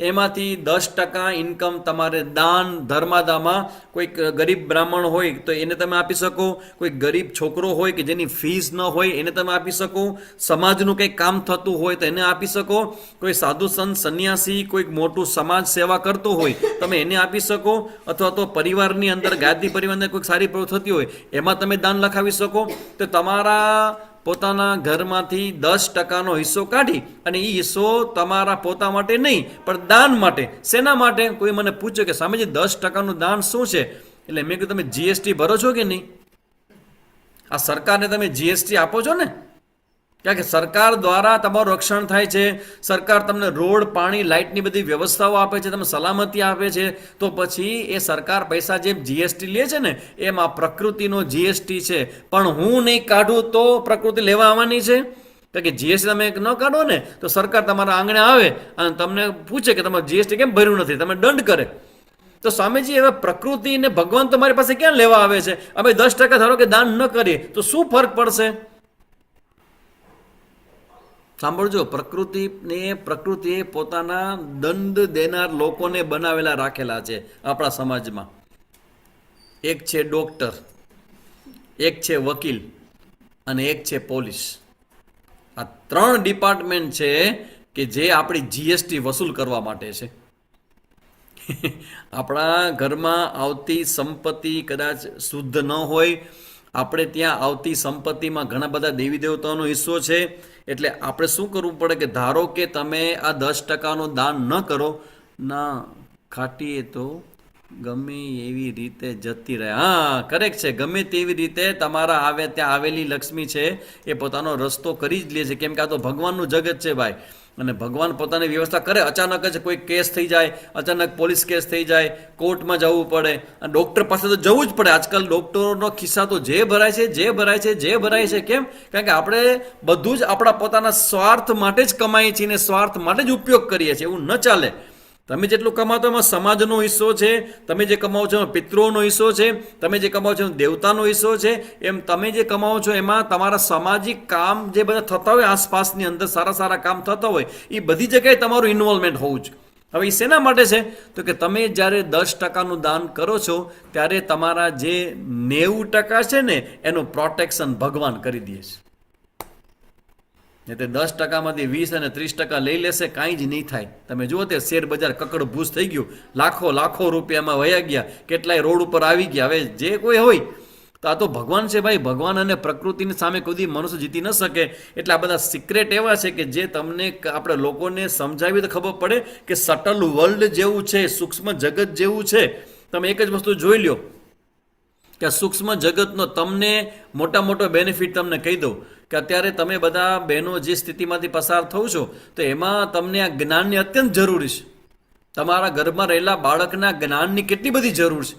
Speaker 3: એમાંથી 10% ઇન્કમ તમારે દાન ધર્માદામાં, કોઈક ગરીબ બ્રાહ્મણ હોય તો એને તમે આપી શકો, કોઈ ગરીબ છોકરો હોય કે જેની ફીસ ન હોય એને તમે આપી શકો, સમાજનું કંઈક કામ થતું હોય તો એને આપી શકો, કોઈ સાધુ સંત સંન્યાસી કોઈક મોટું સમાજ સેવા કરતો હોય તમે એને આપી શકો, અથવા તો પરિવારની અંદર ગાયત્રી પરિવારની કોઈક સારી પ્રવૃત્તિ થતી હોય એમાં તમે દાન લખાવી શકો. તો તમારા પોતાના ઘરમાંથી 10%નો હિસ્સો કાઢી અને એ હિસ્સો તમારા પોતા માટે નહીં પણ દાન માટે. શેના માટે? કોઈ મને પૂછે કે સ્વામીજી 10%નું દાન શું છે? એટલે મેં કીધું તમે જીએસટી ભરો છો કે નહીં? આ સરકારને તમે જીએસટી આપો છો ને, કારણ કે સરકાર દ્વારા તમારું રક્ષણ થાય છે, સરકાર તમને રોડ પાણી લાઇટની બધી વ્યવસ્થાઓ આપે છે, તમને સલામતી આપે છે, તો પછી એ સરકાર પૈસા જેમ જીએસટી લે છે ને એમ આ પ્રકૃતિનો જીએસટી છે. પણ હું નહીં કાઢું તો પ્રકૃતિ લેવા આવવાની છે? કારણ કે જીએસટી તમે ન કાઢો ને તો સરકાર તમારા આંગણે આવે અને તમને પૂછે કે તમારે જીએસટી કેમ ભર્યું નથી, તમે દંડ કરે. તો સ્વામીજી હવે પ્રકૃતિ ને ભગવાન તમારી પાસે ક્યાં લેવા આવે છે? અમે 10% ધારો કે દાન ન કરીએ તો શું ફરક પડશે? સાંભળજો, પ્રકૃતિએ પોતાના દંડ દેનાર લોકોને બનાવેલા રાખેલા છે આપણા સમાજમાં. એક છે ડોક્ટર, એક છે વકીલ અને એક છે પોલીસ. આ 3 ડિપાર્ટમેન્ટ છે કે જે આપણી જીએસટી વસૂલ કરવા માટે છે. આપણા ઘરમાં આવતી સંપત્તિ કદાચ શુદ્ધ ન હોય, આપણે ત્યાં આવતી સંપત્તિમાં ઘણા બધા દેવી દેવતાઓનો હિસ્સો છે. એટલે આપણે શું કરવું પડે કે ધારો કે તમે આ 10%નું દાન ન કરો, ના ખાટીએ તો ગમે એવી રીતે જતી રહે. હા, કરેક્ટ છે. ગમે તેવી રીતે તમારા આવે ત્યાં આવેલી લક્ષ્મી છે એ પોતાનો રસ્તો કરી જ લે છે, કેમ કે આ તો ભગવાનનું જગત છે ભાઈ. અને ભગવાન પોતાની વ્યવસ્થા કરે. અચાનક જ કોઈ કેસ થઈ જાય, અચાનક પોલીસ કેસ થઈ જાય, કોર્ટમાં જવું પડે, અને ડૉક્ટર પાસે તો જવું જ પડે. આજકાલ ડૉક્ટરોનો ખિસ્સા તો જે ભરાય છે. કેમ? કારણ કે આપણે બધું જ આપણા પોતાના સ્વાર્થ માટે જ કમાઈએ છીએ ને સ્વાર્થ માટે જ ઉપયોગ કરીએ છીએ. એવું ન ચાલે. તમે જેટલું કમાતો એમાં સમાજનો હિસ્સો છે, તમે જે કમાવો છો એમાં પિતૃઓનો હિસ્સો છે, તમે જે કમાવો છો એમાં દેવતાનો હિસ્સો છે. એમ તમે જે કમાવો છો એમાં તમારા સામાજિક કામ જે બધા થતા હોય આસપાસની અંદર, સારા સારા કામ થતા હોય, એ બધી જગ્યાએ તમારું ઇન્વોલ્વમેન્ટ હોવું જોઈએ. હવે એ શેના માટે છે? તો કે તમે જ્યારે 10%નું દાન કરો છો ત્યારે તમારા જે 90% છે ને એનું પ્રોટેક્શન ભગવાન કરી દે છે. એટલે 10%માંથી 20 અને 30% લઈ લેશે, કાંઈ જ નહીં થાય. તમે જુઓ તે શેર બજાર કકડ ભૂસ થઈ ગયું, લાખો રૂપિયામાં વયા ગયા, કેટલાય રોડ ઉપર આવી ગયા. હવે જે કોઈ હોય તો આ તો ભગવાન છે ભાઈ. ભગવાન અને પ્રકૃતિની સામે કોઈ મનુષ્ય જીતી ન શકે. એટલે આ બધા સિક્રેટ એવા છે કે જે તમને આપણે લોકોને સમજાવી તો ખબર પડે કે સટલ વર્લ્ડ જેવું છે, સૂક્ષ્મ જગત જેવું છે. તમે એક જ વસ્તુ જોઈ લો કે સૂક્ષ્મ જગતનો તમને મોટો બેનિફિટ તમને કહી દઉં કે અત્યારે તમે બધા બહેનો જે સ્થિતિમાંથી પસાર થવ છો તો એમાં તમને આ જ્ઞાનની અત્યંત જરૂરી છે. તમારા ઘરમાં રહેલા બાળકના જ્ઞાનની કેટલી બધી જરૂર છે.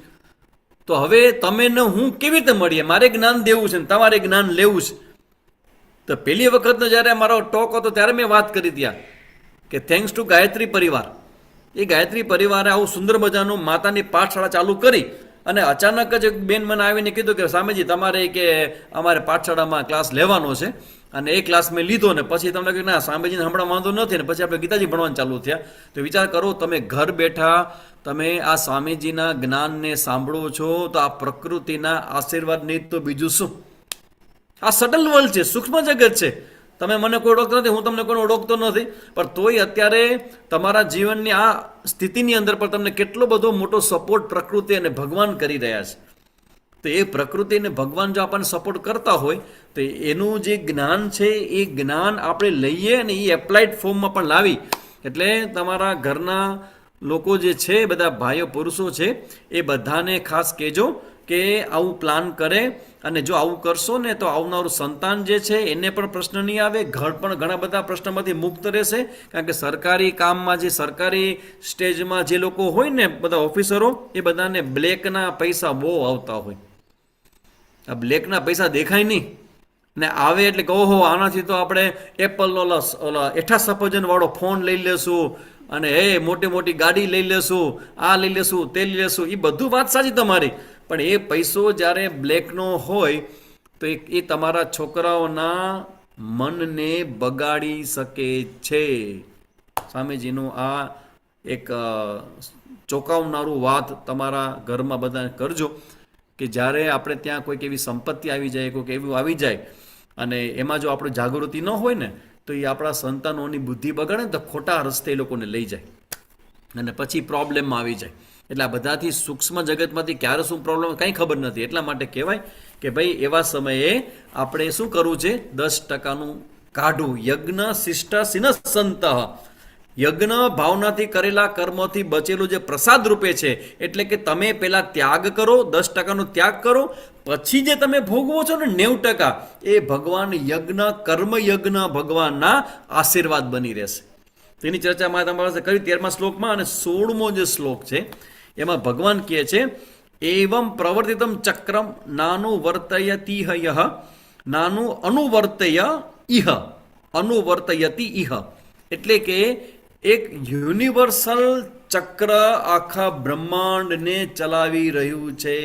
Speaker 3: તો હવે તમે ને હું કેવી રીતે મળીએ? મારે જ્ઞાન દેવું છે ને તમારે જ્ઞાન લેવું છે. તો પહેલી વખતનો જ્યારે મારો ટોક હતો ત્યારે મેં વાત કરી ત્યાં કે થેન્ક્સ ટુ ગાયત્રી પરિવાર. એ ગાયત્રી પરિવારે આવું સુંદર મજાનું માતાની પાઠશાળા ચાલુ કરી. અને અચાનક જ એક બેન મને આવીને કીધું કે સ્વામીજી તમારે કે અમારે પાઠશાળામાં ક્લાસ લેવાનો છે. અને એ ક્લાસ મેં લીધો ને પછી તમને કહ્યું ના સ્વામીજીને હમણાં વાંધો નથી ને પછી આપણે ગીતાજી ભણવાનું ચાલુ થયા. તો વિચાર કરો, તમે ઘર બેઠા તમે આ સ્વામીજીના જ્ઞાનને સાંભળો છો તો આ પ્રકૃતિના આશીર્વાદ નહીં તો બીજું શું? આ સટલ વર્લ્ડ છે, સૂક્ષ્મ જગત છે. તમે મને કોઈ ઓળખતો નથી, હું તમને કોઈ ઓળખતો નથી, પણ તોય અત્યારે તમારા જીવનની આ સ્થિતિની અંદર પણ તમને કેટલો બધો મોટો સપોર્ટ પ્રકૃતિ અને ભગવાન કરી રહ્યા છે. તો એ પ્રકૃતિ અને ભગવાન જો આપણને સપોર્ટ કરતા હોય તો એનું જે જ્ઞાન છે એ જ્ઞાન આપણે લઈએ અને એ એપ્લાઇડ ફોર્મમાં પણ લાવી. એટલે તમારા ઘરના લોકો જે છે, બધા ભાઈઓ પુરુષો છે, એ બધાને ખાસ કહેજો કે આવું પ્લાન કરે. અને જો આવું કરશો ને તો આવનારું સંતાન જે છે એને પણ પ્રશ્ન નહીં આવે, ઘર પણ ઘણા બધા પ્રશ્નમાંથી મુક્ત રહેશે. કારણ કે સરકારી કામમાં જે સરકારી સ્ટેજમાં જે લોકો હોય ને બધા ઓફિસરો, એ બધાને બ્લેકના પૈસા બહુ આવતા હોય. આ બ્લેકના પૈસા દેખાય નહીં ને આવે એટલે કે ઓહો આનાથી તો આપણે એપલનો એઠા સફરજન વાળો ફોન લઈ લેશું અને મોટી ગાડી લઈ લેશું, આ લઈ લેશું, તે લઈ લેશું. એ બધું વાત સાચી તમારી, પણ એ પૈસો જ્યારે બ્લેકનો હોય તો એ તમારા છોકરાઓના મનને બગાડી શકે છે. સ્વામીજીનું આ એક ચોંકાવનારું વાત તમારા ઘરમાં બધા કરજો કે જ્યારે આપણે ત્યાં કોઈક એવી સંપત્તિ આવી જાય, કોઈક એવું આવી જાય અને એમાં જો આપણે જાગૃતિ ન હોય ને તો એ આપણા સંતાનોની બુદ્ધિ બગાડે ને તો ખોટા રસ્તે એ લોકોને લઈ જાય અને પછી પ્રોબ્લેમમાં આવી જાય. એટલે આ બધાથી સૂક્ષ્મ જગતમાંથી ક્યારે શું પ્રોબ્લેમ કંઈ ખબર નથી. એટલા માટે કહેવાય કે ભાઈ એવા સમયે આપણે શું કરવું છે, 10%નું કાઢવું. યજ્ઞ શિષ્ટ સિન સંત, યજ્ઞ ભાવનાથી કરેલા કર્મોથી બચેલું જે પ્રસાદ રૂપે છે, એટલે કે તમે પહેલા ત્યાગ કરો, 10%નો ત્યાગ કરો, પછી જે તમે ભોગવો છો ને 90%, એ ભગવાન યજ્ઞ કર્મ યજ્ઞ ભગવાનના આશીર્વાદ બની રહેશે. તેની ચર્ચા મારે તમારી પાસે કરી 13મા શ્લોકમાં, અને 16મો જે શ્લોક છે એમાં ભગવાન કહે છે એવમ પ્રવર્તિતમ ચક્રમ નાનું વર્તયતી યહ નાનું અનુવર્તય ઇહ અનુવર્તયતી ઇહ, એટલે કે એક યુનિવર્સલ ચક્ર આખા બ્રહ્માંડને ચલાવી રહ્યું છે.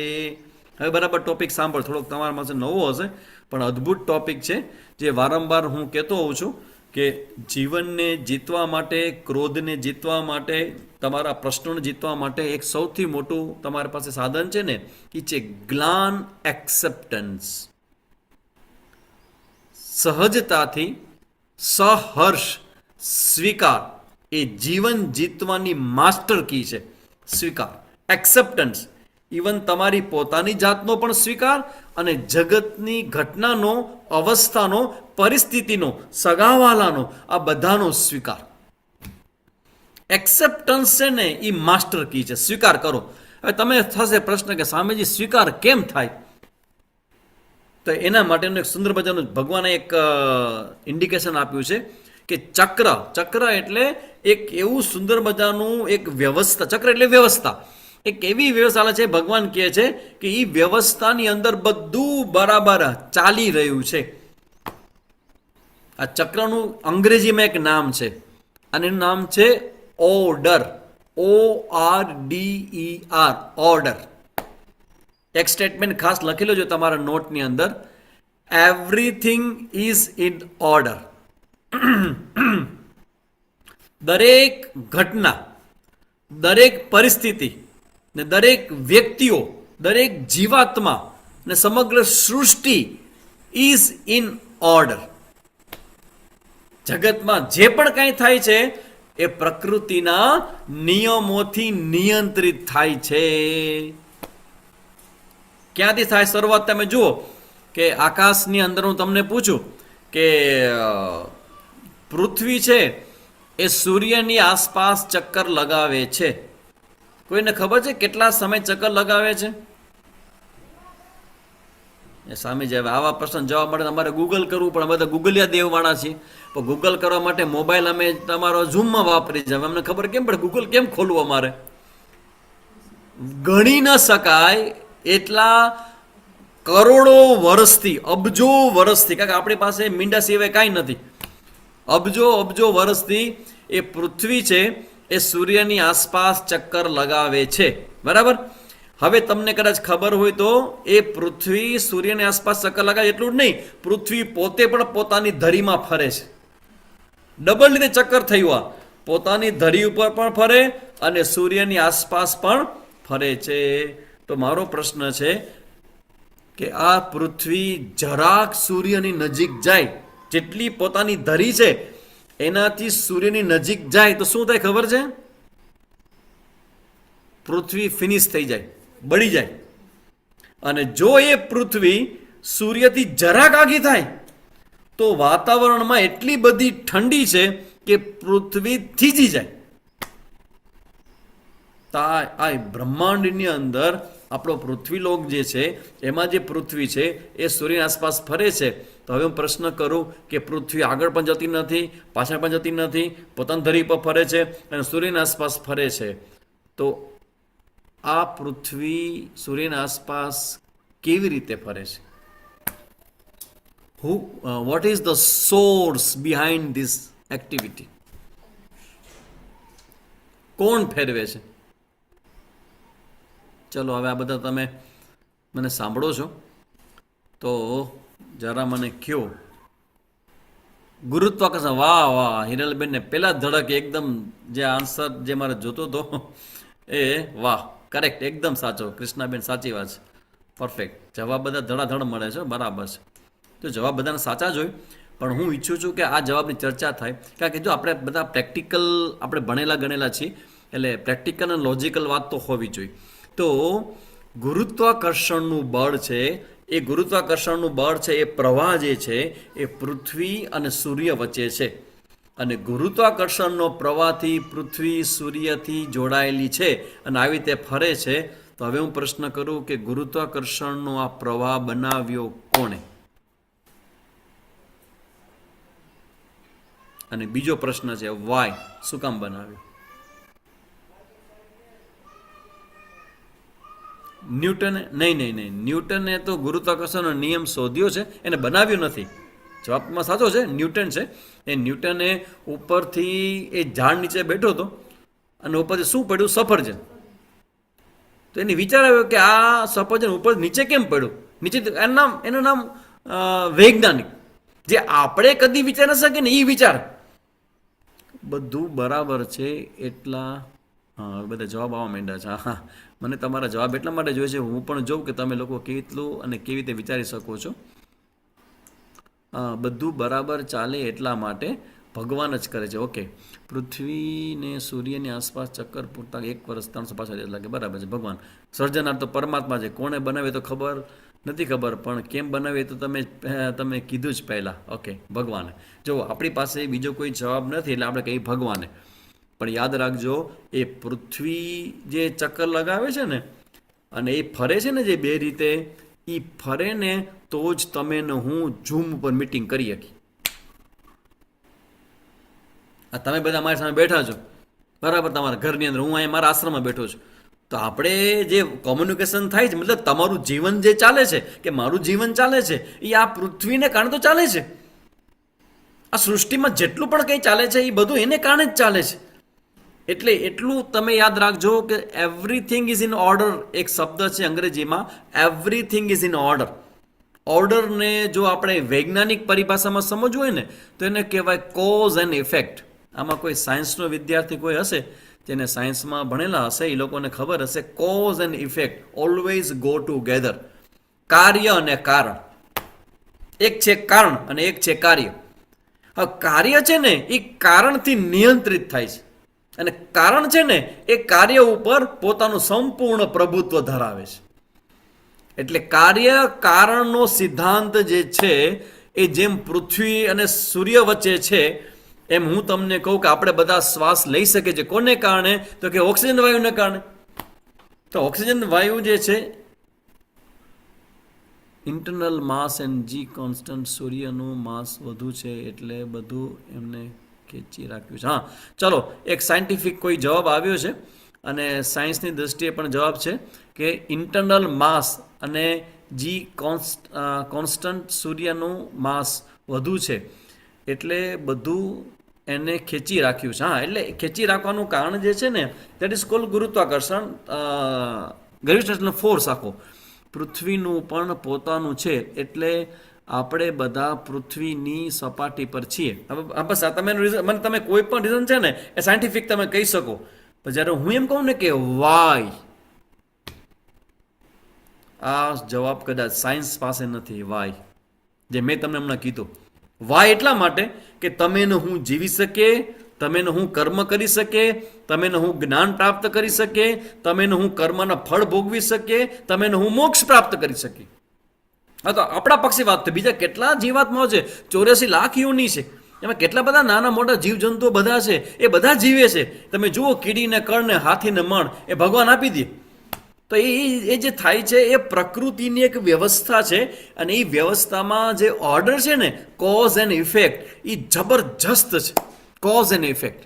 Speaker 3: હવે બરાબર ટોપિક સાંભળ, થોડોક તમારા પાસે નવો હશે પણ અદ્ભુત ટોપિક છે, જે વારંવાર હું કહેતો હોઉં છું કે જીવનને જીતવા માટે, ક્રોધને જીતવા માટે, તમારા પ્રશ્નોને જીતવા માટે એક સૌથી મોટું તમારી પાસે સાધન છે ને એ છે જ્ઞાન એક્સેપ્ટન્સ. સહજતાથી સહર્ષ સ્વીકાર એ જીવન જીતવાની માસ્ટર કી છે. સ્વીકાર, એક્સેપ્ટન્સ, ઇવન તમારી પોતાની જાતનો પણ સ્વીકાર અને જગતની ઘટનાનો, અવસ્થાનો, પરિસ્થિતિનો, સગાવાલાનો, આ બધાનો સ્વીકાર. એક્સેપ્ટન્સ છે ને એ માસ્ટર કી છે. સ્વીકાર કરો. હવે તમે થશે પ્રશ્ન કે સ્વામીજી સ્વીકાર કેમ થાય? તો એના માટેનું એક સુંદર મજાનું ભગવાને એક ઇન્ડિકેશન આપ્યું છે કે ચક્ર, ચક્ર એટલે એક એવું સુંદર મજાનું એક વ્યવસ્થા. ચક્ર એટલે વ્યવસ્થા. એક એવી વ્યવસ્થા છે, ભગવાન કહે છે કે એ વ્યવસ્થાની અંદર બધું બરાબર ચાલી રહ્યું છે. આ ચક્રનું અંગ્રેજીમાં એક નામ છે અને એનું નામ છે ઓર્ડર. ORDER, order. એક સ્ટેટમેન્ટ ખાસ લખી લેજો તમારા નોટની અંદર, એવરીથિંગ ઇઝ ઇન ઓર્ડર. દરેક ઘટના, દરેક પરિસ્થિતિ ને દરેક વ્યક્તિઓ, દરેક જીવાત્મા ને સમગ્ર સૃષ્ટિ ઇઝ ઇન ઓર્ડર. જગતમાં જે પણ કંઈ થાય છે એ પ્રકૃતિના નિયમોથી નિયંત્રિત થાય છે. ક્યાંથી થાય? શરૂઆત તમે જુઓ કે આકાશની અંદર હું તમને પૂછું કે પૃથ્વી છે એ સૂર્યની આસપાસ ચક્કર લગાવે છે. કોઈને ખબર છે કેટલા સમય ચક્કર લગાવે છે? એ સામે જ હવે આવા પ્રશ્ન જવાબ માટે તમારે ગૂગલ કરવું પણ બધા ગૂગલિયા દેવવાળા છીએ. પણ ગૂગલ કરવા માટે મોબાઈલ અમે તમારો ઝૂમમાં વાપરી જાય. અમને ખબર કેમ પડે? ગૂગલ કેમ ખોલવું અમારે? ગણી ન શકાય એટલા કરોડો વર્ષથી, અબજો વર્ષથી, કારણ કે આપણી પાસે મીંડા સિવાય કાંઈ નથી, અબજો વર્ષથી એ પૃથ્વી છે એ સૂર્યની આસપાસ ચક્કર લગાવે છે. બરાબર? હવે તમને કદાચ ખબર હોય તો એ પૃથ્વી સૂર્યની આસપાસ ચક્કર લગાવે એટલું જ નહીં, પૃથ્વી પોતે પણ પોતાની ધરીમાં ફરે છે. ડબલ રીતે ચક્કર થયું. આ પોતાની ધરી ઉપર પણ ફરે અને સૂર્યની આસપાસ પણ ફરે છે. તો મારો પ્રશ્ન છે કે આ પૃથ્વી જરાક સૂર્યની નજીક જાય, જેટલી પોતાની ધરી છે એનાથી સૂર્યની નજીક જાય તો શું થાય ખબર છે? પૃથ્વી ફિનિશ થઈ જાય, બળી જાય. અને જો એ પૃથ્વી સૂર્યથી જરાક આગી થાય તો વાતાવરણમાં એટલી બધી ઠંડી છે કે પૃથ્વી થીજી જાય. આ બ્રહ્માંડની અંદર આપણો પૃથ્વીલોક જે છે એમાં જે પૃથ્વી છે એ સૂર્યની આસપાસ ફરે છે. તો હવે હું પ્રશ્ન કરું કે પૃથ્વી આગળ પણ જતી નથી, પાછળ પણ જતી નથી, પોતાની ધરી પર ફરે છે અને સૂર્યની આસપાસ ફરે છે. તો આ પૃથ્વી સૂર્યની આસપાસ કેવી રીતે ફરે છે? What is the source behind this activity? કોણ ફેરવે છે? ચલો હવે આ બધા તમે મને સાંભળો છો તો જરા મને કહો ગુરુત્વાકર્ષણ, વાહ વાહ હિરલબેન ને પેલા જ ધડક એકદમ જે આન્સર જે મારે જોતો હતો એ વાહ કરેક્ટ એકદમ સાચો કૃષ્ણાબેન સાચી વાત છે પરફેક્ટ જવાબ બધા ધડાધડ મળે છે બરાબર છે તો જવાબ બધાના સાચા જ હોય પણ હું ઈચ્છું છું કે આ જવાબની ચર્ચા થાય કારણ કે જો આપણે બધા પ્રેક્ટિકલ આપણે ભણેલા ગણેલા છીએ એટલે પ્રેક્ટિકલ અને લોજિકલ વાત તો હોવી જોઈએ તો ગુરુત્વાકર્ષણનું બળ છે એ ગુરુત્વાકર્ષણનું બળ છે એ પ્રવાહ જે છે એ પૃથ્વી અને સૂર્ય વચ્ચે છે અને ગુરુત્વાકર્ષણનો પ્રવાહથી પૃથ્વી સૂર્યથી જોડાયેલી છે અને આવી રીતે ફરે છે તો હવે હું પ્રશ્ન કરું કે ગુરુત્વાકર્ષણનો આ પ્રવાહ બનાવ્યો કોણે અને બીજો પ્રશ્ન છે વાય શું કામ બનાવ્યો ન્યૂટને નહીં ન્યૂટને તો ગુરુત્વાકર્ષણનો નિયમ શોધ્યો છે એને બનાવ્યો નથી જવાબમાં સાચો છે ન્યૂટન છે એ ન્યૂટને ઉપરથી એ ઝાડ નીચે બેઠો હતો અને ઉપરથી શું પડ્યું સફરજન તો એને વિચાર આવ્યો કે આ સફરજન ઉપર નીચે કેમ પડ્યું નીચે એનું નામ વૈજ્ઞાનિક જે આપણે કદી વિચાર ન શકીએ ને એ વિચાર બધું બરાબર છે એટલા હા બધા જવાબ આવવા માંડ્યા છે હા મને તમારા જવાબ એટલા માટે જોઈએ છે હું પણ જોઉં કે તમે લોકો કેટલું અને કેવી રીતે વિચારી શકો છો બધું બરાબર ચાલે એટલા માટે ભગવાન જ કરે છે ઓકે પૃથ્વીને સૂર્યની આસપાસ ચક્કર પૂરતા 1 વર્ષ 365 લાગે બરાબર છે ભગવાન સર્જનાર તો પરમાત્મા છે કોણે બનાવે તો ખબર નથી ખબર પણ કેમ બનાવે તો તમે કીધું જ પહેલાં ઓકે ભગવાને જો આપણી પાસે બીજો કોઈ જવાબ નથી એટલે આપણે કહીએ ભગવાને પણ યાદ રાખજો એ પૃથ્વી જે ચક્કર લગાવે છે ને અને એ ફરે છે ને જે બે રીતે એ ફરે ને તો જ તમે ને હું ઝૂમ ઉપર મીટિંગ કરી શકી આ તમે બધા મારી સામે બેઠા છો બરાબર તમારા ઘરની અંદર હું અહીંયા મારા આશ્રમમાં બેઠો છું તો આપણે જે કોમ્યુનિકેશન થાય છે મતલબ તમારું જીવન જે ચાલે છે કે મારું જીવન ચાલે છે એ આ પૃથ્વીને કારણે તો ચાલે છે આ સૃષ્ટિમાં જેટલું પણ કંઈ ચાલે છે એ બધું એને કારણે જ ચાલે છે એટલે એટલું તમે યાદ રાખજો કે એવરીથિંગ ઇઝ ઇન ઓર્ડર એક શબ્દ છે અંગ્રેજીમાં એવરીથિંગ ઇઝ ઇન ઓર્ડર ઓર્ડરને જો આપણે વૈજ્ઞાનિક પરિભાષામાં સમજવું હોય ને તો એને કહેવાય કોઝ એન્ડ ઇફેક્ટ આમાં કોઈ સાયન્સનો વિદ્યાર્થી કોઈ હશે જેને સાયન્સમાં ભણેલા હશે એ લોકોને ખબર હશે cause and effect always go together કાર્ય અને કારણ એક છે કારણ અને એક છે કાર્ય હવે કાર્ય છે ને એ કારણથી નિયંત્રિત થાય છે અને કારણ છે ને એ કાર્ય ઉપર પોતાનું સંપૂર્ણ પ્રભુત્વ ધરાવે છે એટલે કાર્ય કારણનો સિદ્ધાંત જે છે એ જેમ પૃથ્વી અને સૂર્ય વચ્ચે છે એમ હું તમને કહું કે આપણે બધા શ્વાસ લઈ શકીએ છીએ કોને કારણે તો કે ઓક્સિજન વાયુને કારણે તો ઓક્સિજન વાયુ જે છે internal mass and G constant સૂર્યનું માસ વધુ છે એટલે બધું એમને ખેંચી રાખ્યું છે હા ચલો એક સાયન્ટિફિક કોઈ જવાબ આવ્યો છે અને સાયન્સની દૃષ્ટિએ પણ જવાબ છે કે ઇન્ટરનલ માસ અને જી કોન્સ્ટન્ટ સૂર્યનું માસ વધુ છે એટલે બધું એને ખેંચી રાખ્યું છે હા એટલે ખેંચી રાખવાનું કારણ જે છે ને દેટ ઇઝ કોલ્ડ ગુરુત્વાકર્ષણ ગ્રેવિટેશનલ ફોર્સ આખો પૃથ્વીનું પણ પોતાનું છે એટલે આપણે બધા પૃથ્વીની સપાટી પર છીએ હવે બસ આ તમે મને તમે કોઈ પણ રીઝન છે ને એ સાયન્ટિફિક તમે કહી શકો પણ જ્યારે હું એમ કહું ને કે વાય આ જવાબ કદાચ સાયન્સ પાસે નથી વાય જે મેં તમને હમણાં કીધું વાય એટલા માટે કે તમે ને હું જીવી શકીએ તમે ને હું કર્મ કરી શકે તમે ને હું જ્ઞાન પ્રાપ્ત કરી શકે તમે ને હું કર્મના ફળ ભોગવી શકે તમે ને હું મોક્ષ પ્રાપ્ત કરી શકીએ હા તો આપણા પક્ષી વાત છે બીજા કેટલા જીવાત્માઓ છે 84 લાખ યોની છે એમાં કેટલા બધા નાના મોટા જીવજંતુઓ બધા છે એ બધા જીવે છે તમે જુઓ કીડીને કળને હાથીને મણ એ ભગવાન આપી દે તો એ જે થાય છે એ પ્રકૃતિની એક વ્યવસ્થા છે અને એ વ્યવસ્થામાં જે ઓર્ડર છે ને કોઝ એન્ડ ઇફેક્ટ એ જબરજસ્ત છે કોઝ એન્ડ ઇફેક્ટ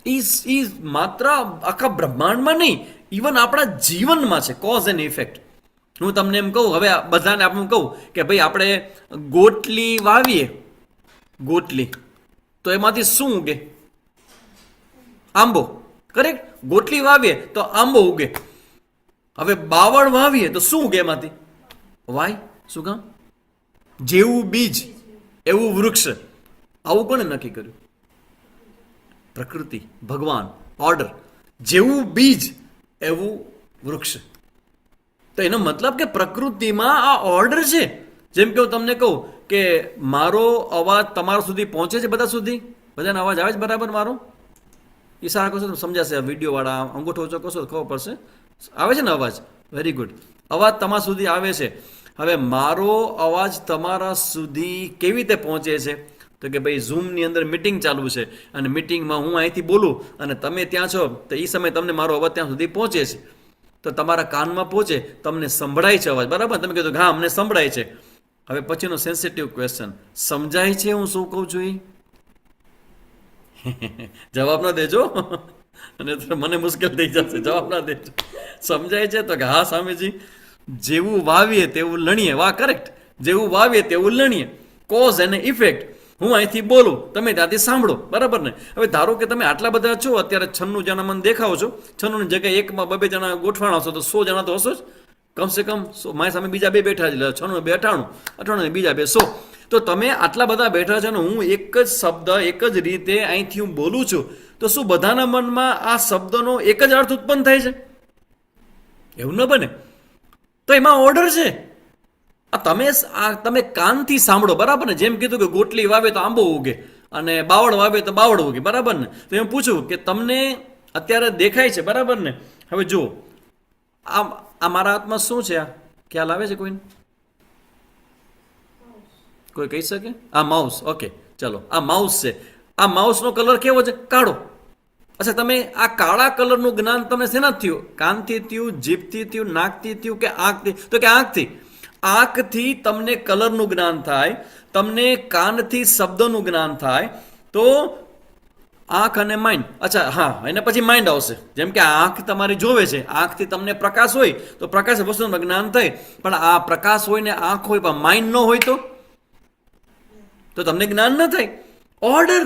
Speaker 3: એ માત્ર આખા બ્રહ્માંડમાં નહીં ઇવન આપણા જીવનમાં છે કોઝ એન્ડ ઇફેક્ટ હું તમને એમ કહું હવે બધાને આપણે કહું કે ભાઈ આપણે ગોટલી વાવીએ ગોટલી તો એમાંથી શું ઉગે આંબો કરેક્ટ ગોટલી વાવીએ તો આંબો ઉગે હવે બાવળ વાવીએ તો શું ઉગે એમાંથી વાય શું કામ જેવું બીજ એવું વૃક્ષ આવું કોણે નક્કી કર્યું? પ્રકૃતિ, ભગવાન, ઓર્ડર. જેવું બીજ એવું વૃક્ષ. તો એનો મતલબ કે પ્રકૃતિમાં આ ઓર્ડર છે. જેમ કે હું તમને કહું કે મારો અવાજ તમારા સુધી પહોંચે છે, બધા સુધી? બધાને અવાજ આવે છે બરાબર મારો? ઈશારા કરશો તો સમજાશે. આ વિડીયોવાળા અંગૂઠો ઊંચો કરશો તો ખબર પડશે. આવે છે ને અવાજ? Very good. અવાજ તમારા સુધી આવે છે. હવે મારો અવાજ તમારા સુધી કેવી રીતે પહોંચે છે? તો કે ભાઈ ઝૂમની અંદર મિટિંગ ચાલુ છે અને મિટિંગમાં હું અહીંથી બોલું અને તમે ત્યાં છો, તો એ સમયે તમને મારો અવાજ ત્યાં સુધી પહોંચે છે. તો તમારા કાનમાં પહોંચે, તમને સંભળાય છે અવાજ, બરાબર? તમે કીધું હા અમને સંભળાય છે. હવે પછીનો સેન્સિટિવ ક્વેશ્ચન, સમજાય છે હું શું કહું છું? જવાબ ના દેજો અને મને મુશ્કેલ થઈ જશે. જવાબ ના દેજો. સમજાય છે? તો કે હા સ્વામીજી, જેવું વાવીએ તેવું લણીએ. વાહ, કરેક્ટ. જેવું વાવીએ તેવું લણીએ. કોઝ અને ઇફેક્ટ. હું અહીંથી બોલું, તમે ત્યાંથી સાંભળો, બરાબર ને? હવે ધારો કે તમે આટલા બધા છો, અત્યારે 96 જણા મને દેખાવો છો, 96 ની જગ્યાએ એકમાં 2 જણા ગોઠવાણા હશો તો 100 જણા તો હશો જ કમસે કમ. મારી સામે બીજા 2 બેઠા છે, 96 ને 2 98, 98 ને બીજા 2 100. તો તમે આટલા બધા બેઠા છો ને હું એક જ શબ્દ એક જ રીતે અહીંથી હું બોલું છું, તો શું બધાના મનમાં આ શબ્દનો એક જ અર્થ ઉત્પન્ન થાય છે? એવું ન બને. તો એમાં ઓર્ડર છે. તમે કાનથી સાંભળો, બરાબર ને? જેમ કીધું કે ગોટલી વાવે તો આંબો ઉગે અને બાવળ વાવે તો બાવળ ઉગે, બરાબર ને? તો એમ પૂછું કે તમને અત્યારે દેખાય છે, બરાબર ને? હવે જુઓ, આ મારા હાથમાં શું છે? આ ખ્યાલ આવે છે કોઈને? કોઈ કહી શકે? આ માઉસ. ઓકે, ચલો, આ માઉસ છે. આ માઉસનો કલર કેવો છે? કાળો. અચ્છા, તમે આ કાળા કલરનું જ્ઞાન તમને શેનાથી થયું? કાનથી થયું, જીભથી થયું, નાકથી થયું કે આંખથી? તો કે આંખથી. આંખથી તમને કલરનું જ્ઞાન થાય, તમને કાનથી શબ્દોનું જ્ઞાન થાય. તો આંખ અને માઇન્ડ. અચ્છા, હા, એને પછી માઇન્ડ આવશે. જેમ કે આંખ તમારી જોવે છે, આંખથી તમને પ્રકાશ હોય તો પ્રકાશ વસ્તુનું જ્ઞાન થાય. પણ આ પ્રકાશ હોય ને આંખ હોય પણ માઇન્ડ ન હોય તો તમને જ્ઞાન ન થાય. ઓર્ડર.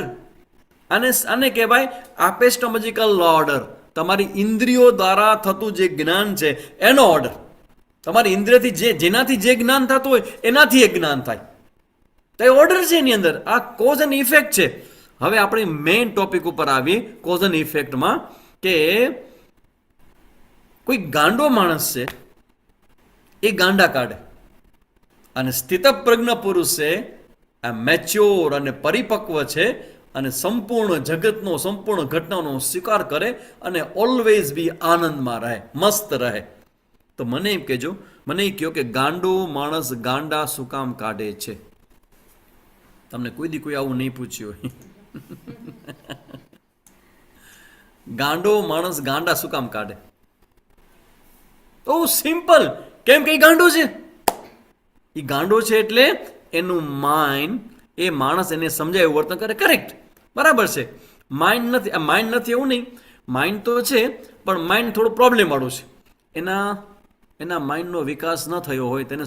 Speaker 3: આને કહેવાય એપિસ્ટેમોલોજીકલ ઓર્ડર. તમારી ઇન્દ્રિયો દ્વારા થતું જે જ્ઞાન છે એનો ઓર્ડર. તમારી ઇન્દ્રિયથી જેનાથી જે જ્ઞાન થતું હોય એનાથી એક જ્ઞાન થાય. તો એ ઓર્ડર છે એની અંદર. આ કોઝ એન્ડ ઇફેક્ટ છે. હવે આપણે મેઇન ટોપિક ઉપર આવીએ, કોઝ એન્ડ ઇફેક્ટમાં, કે કોઈ ગાંડો માણસ છે એ ગાંડા કાઢે અને સ્થિતપ્રજ્ઞ પુરુષ છે, આ મેચ્યોર અને પરિપક્વ છે અને સંપૂર્ણ જગતનો, સંપૂર્ણ ઘટનાનો સ્વીકાર કરે અને ઓલવેઝ બી આનંદમાં રહે, મસ્ત રહે. તો મને એમ કહેજો, મને એ કહો કે ગાંડો માણસ ગાંડા શું કામ કાઢે છે? તમને કોઈ આવું નહીં પૂછ્યું હોય. ગાંડો માણસ ગાંડા શું કામ કાઢે? તો સિમ્પલ. કેમ કે ગાંડો છે. એ ગાંડો છે એટલે એનું માઇન્ડ, એ માણસ એને સમજાય એવું વર્તન કરે. કરેક્ટ, બરાબર છે. માઇન્ડ નથી એવું નહીં. માઇન્ડ તો છે પણ માઇન્ડ થોડું પ્રોબ્લેમ વાળું છે. એના માઇન્ડનો વિકાસ ન થયો હોય, તેને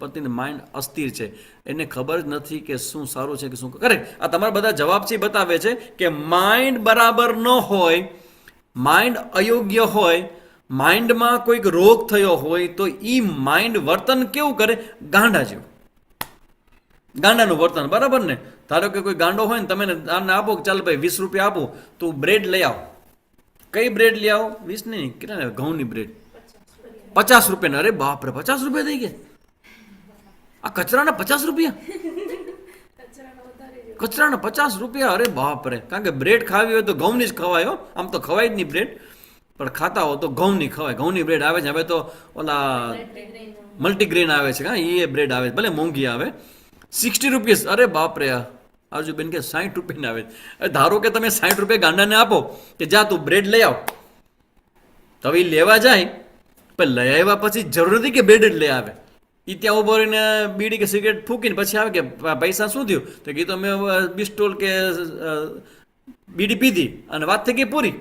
Speaker 3: પ્રતિને માઇન્ડ અસ્થિર છે, એને ખબર જ નથી કે શું સારું છે કે શું. કરેક્ટ. આ તમારા બધા જવાબ છે બતાવે છે કે માઇન્ડ બરાબર ન હોય, માઇન્ડ અયોગ્ય હોય, માઇન્ડમાં કોઈક રોગ થયો હોય તો એ માઇન્ડ વર્તન કેવું કરે? ગાંડા જેવું. ગાંડાનું વર્તન, બરાબર ને? ધારો કે કોઈ ગાંડો હોય ને તમે આને આપો કે ચાલ ભાઈ 20 રૂપિયા આપો, તું બ્રેડ લઈ આવ. કઈ બ્રેડ લઈ આવો? 20 નહીં, કેટલા? ઘઉંની બ્રેડ 50 રૂપિયા. અરે બાપ રે, 50 રૂપિયા થઈ ગયા. આ કચરાના 50 રૂપિયા? કચરાના 50 રૂપિયા? અરે બાપ રે. કારણ કે બ્રેડ ખાવી હોય તો ઘઉંની જ ખવાય. આમ તો ખવાય જ નહીં બ્રેડ, પણ ખાતા હો તો ઘઉંની ખવાય. ઘઉંની બ્રેડ આવે છે. હવે તો ઓલા મલ્ટીગ્રેન આવે છે, હા, એ બ્રેડ આવે, ભલે મોંઘી આવે, 60 રૂપિયા. અરે બાપ રે. આજુ બેન કે 60 રૂપિયાને આવે. ધારો કે તમે 60 રૂપિયા ગાંડાને આપો કે જા તું બ્રેડ લઈ આવ, તો હવે લેવા જાય, પણ લઈ આવ્યા પછી જરૂર નથી કે બ્રેડ જ લઈ આવે. એ ત્યાં ઉભો રહીને બીડી કે સિગરેટ ફૂકીને પછી આવે કે પૈસા શું થયું? તો કીધું મેં બિસ્ટોલ કે બીડી પીધી અને વાત થઈ ગઈ પૂરી.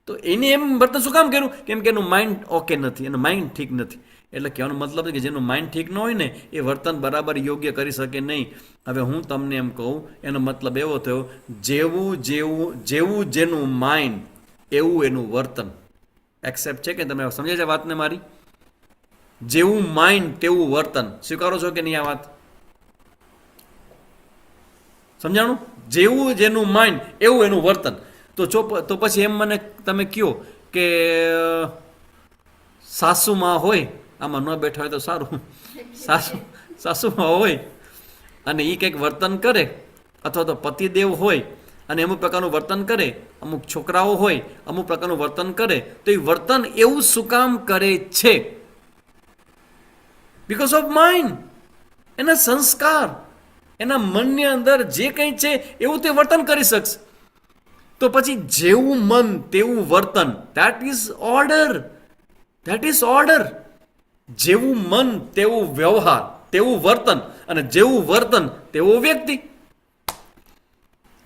Speaker 3: તો એને એમ વર્તન શું કામ કર્યું? કેમ કે એનું માઇન્ડ ઓકે નથી, એનું માઇન્ડ ઠીક નથી. એટલે કહેવાનો મતલબ છે કે જેનું માઇન્ડ ઠીક ન હોય ને એ વર્તન બરાબર યોગ્ય કરી શકે નહીં. હવે હું તમને એમ કહું, એનો મતલબ એવો થયો, જેવું જેનું માઇન્ડ એવું એનું વર્તન. એક્સેપ્ટ છે કે તમે સમજે છે વાતને મારી? જેવું માઇન્ડ તેવું વર્તન. સ્વીકારો છો કે નહીં આ વાત? સમજાણું? જેવું જેનું માઇન્ડ એવું એનું વર્તન. તો પછી એમ મને તમે કહો કે સાસુમાં હોય, આમાં ન બેઠા હોય તો સારું, સાસુમાં હોય અને એ કંઈક વર્તન કરે, અથવા તો પતિદેવ હોય અને અમુક પ્રકારનું વર્તન કરે, અમુક છોકરાઓ હોય અમુક પ્રકારનું વર્તન કરે, તો એ વર્તન એવું શું કામ કરે છે? બિકોઝ ઓફ માઇન્ડ, એના સંસ્કાર, એના મનની અંદર જે કંઈ છે એવું તે વર્તન કરી શકશે. તો પછી જેવું મન તેવું વર્તન, that is order. That is order. જેવું મન તેવું વ્યવહાર, તેવું વર્તન, અને જેવું વર્તન તેવો વ્યક્તિ.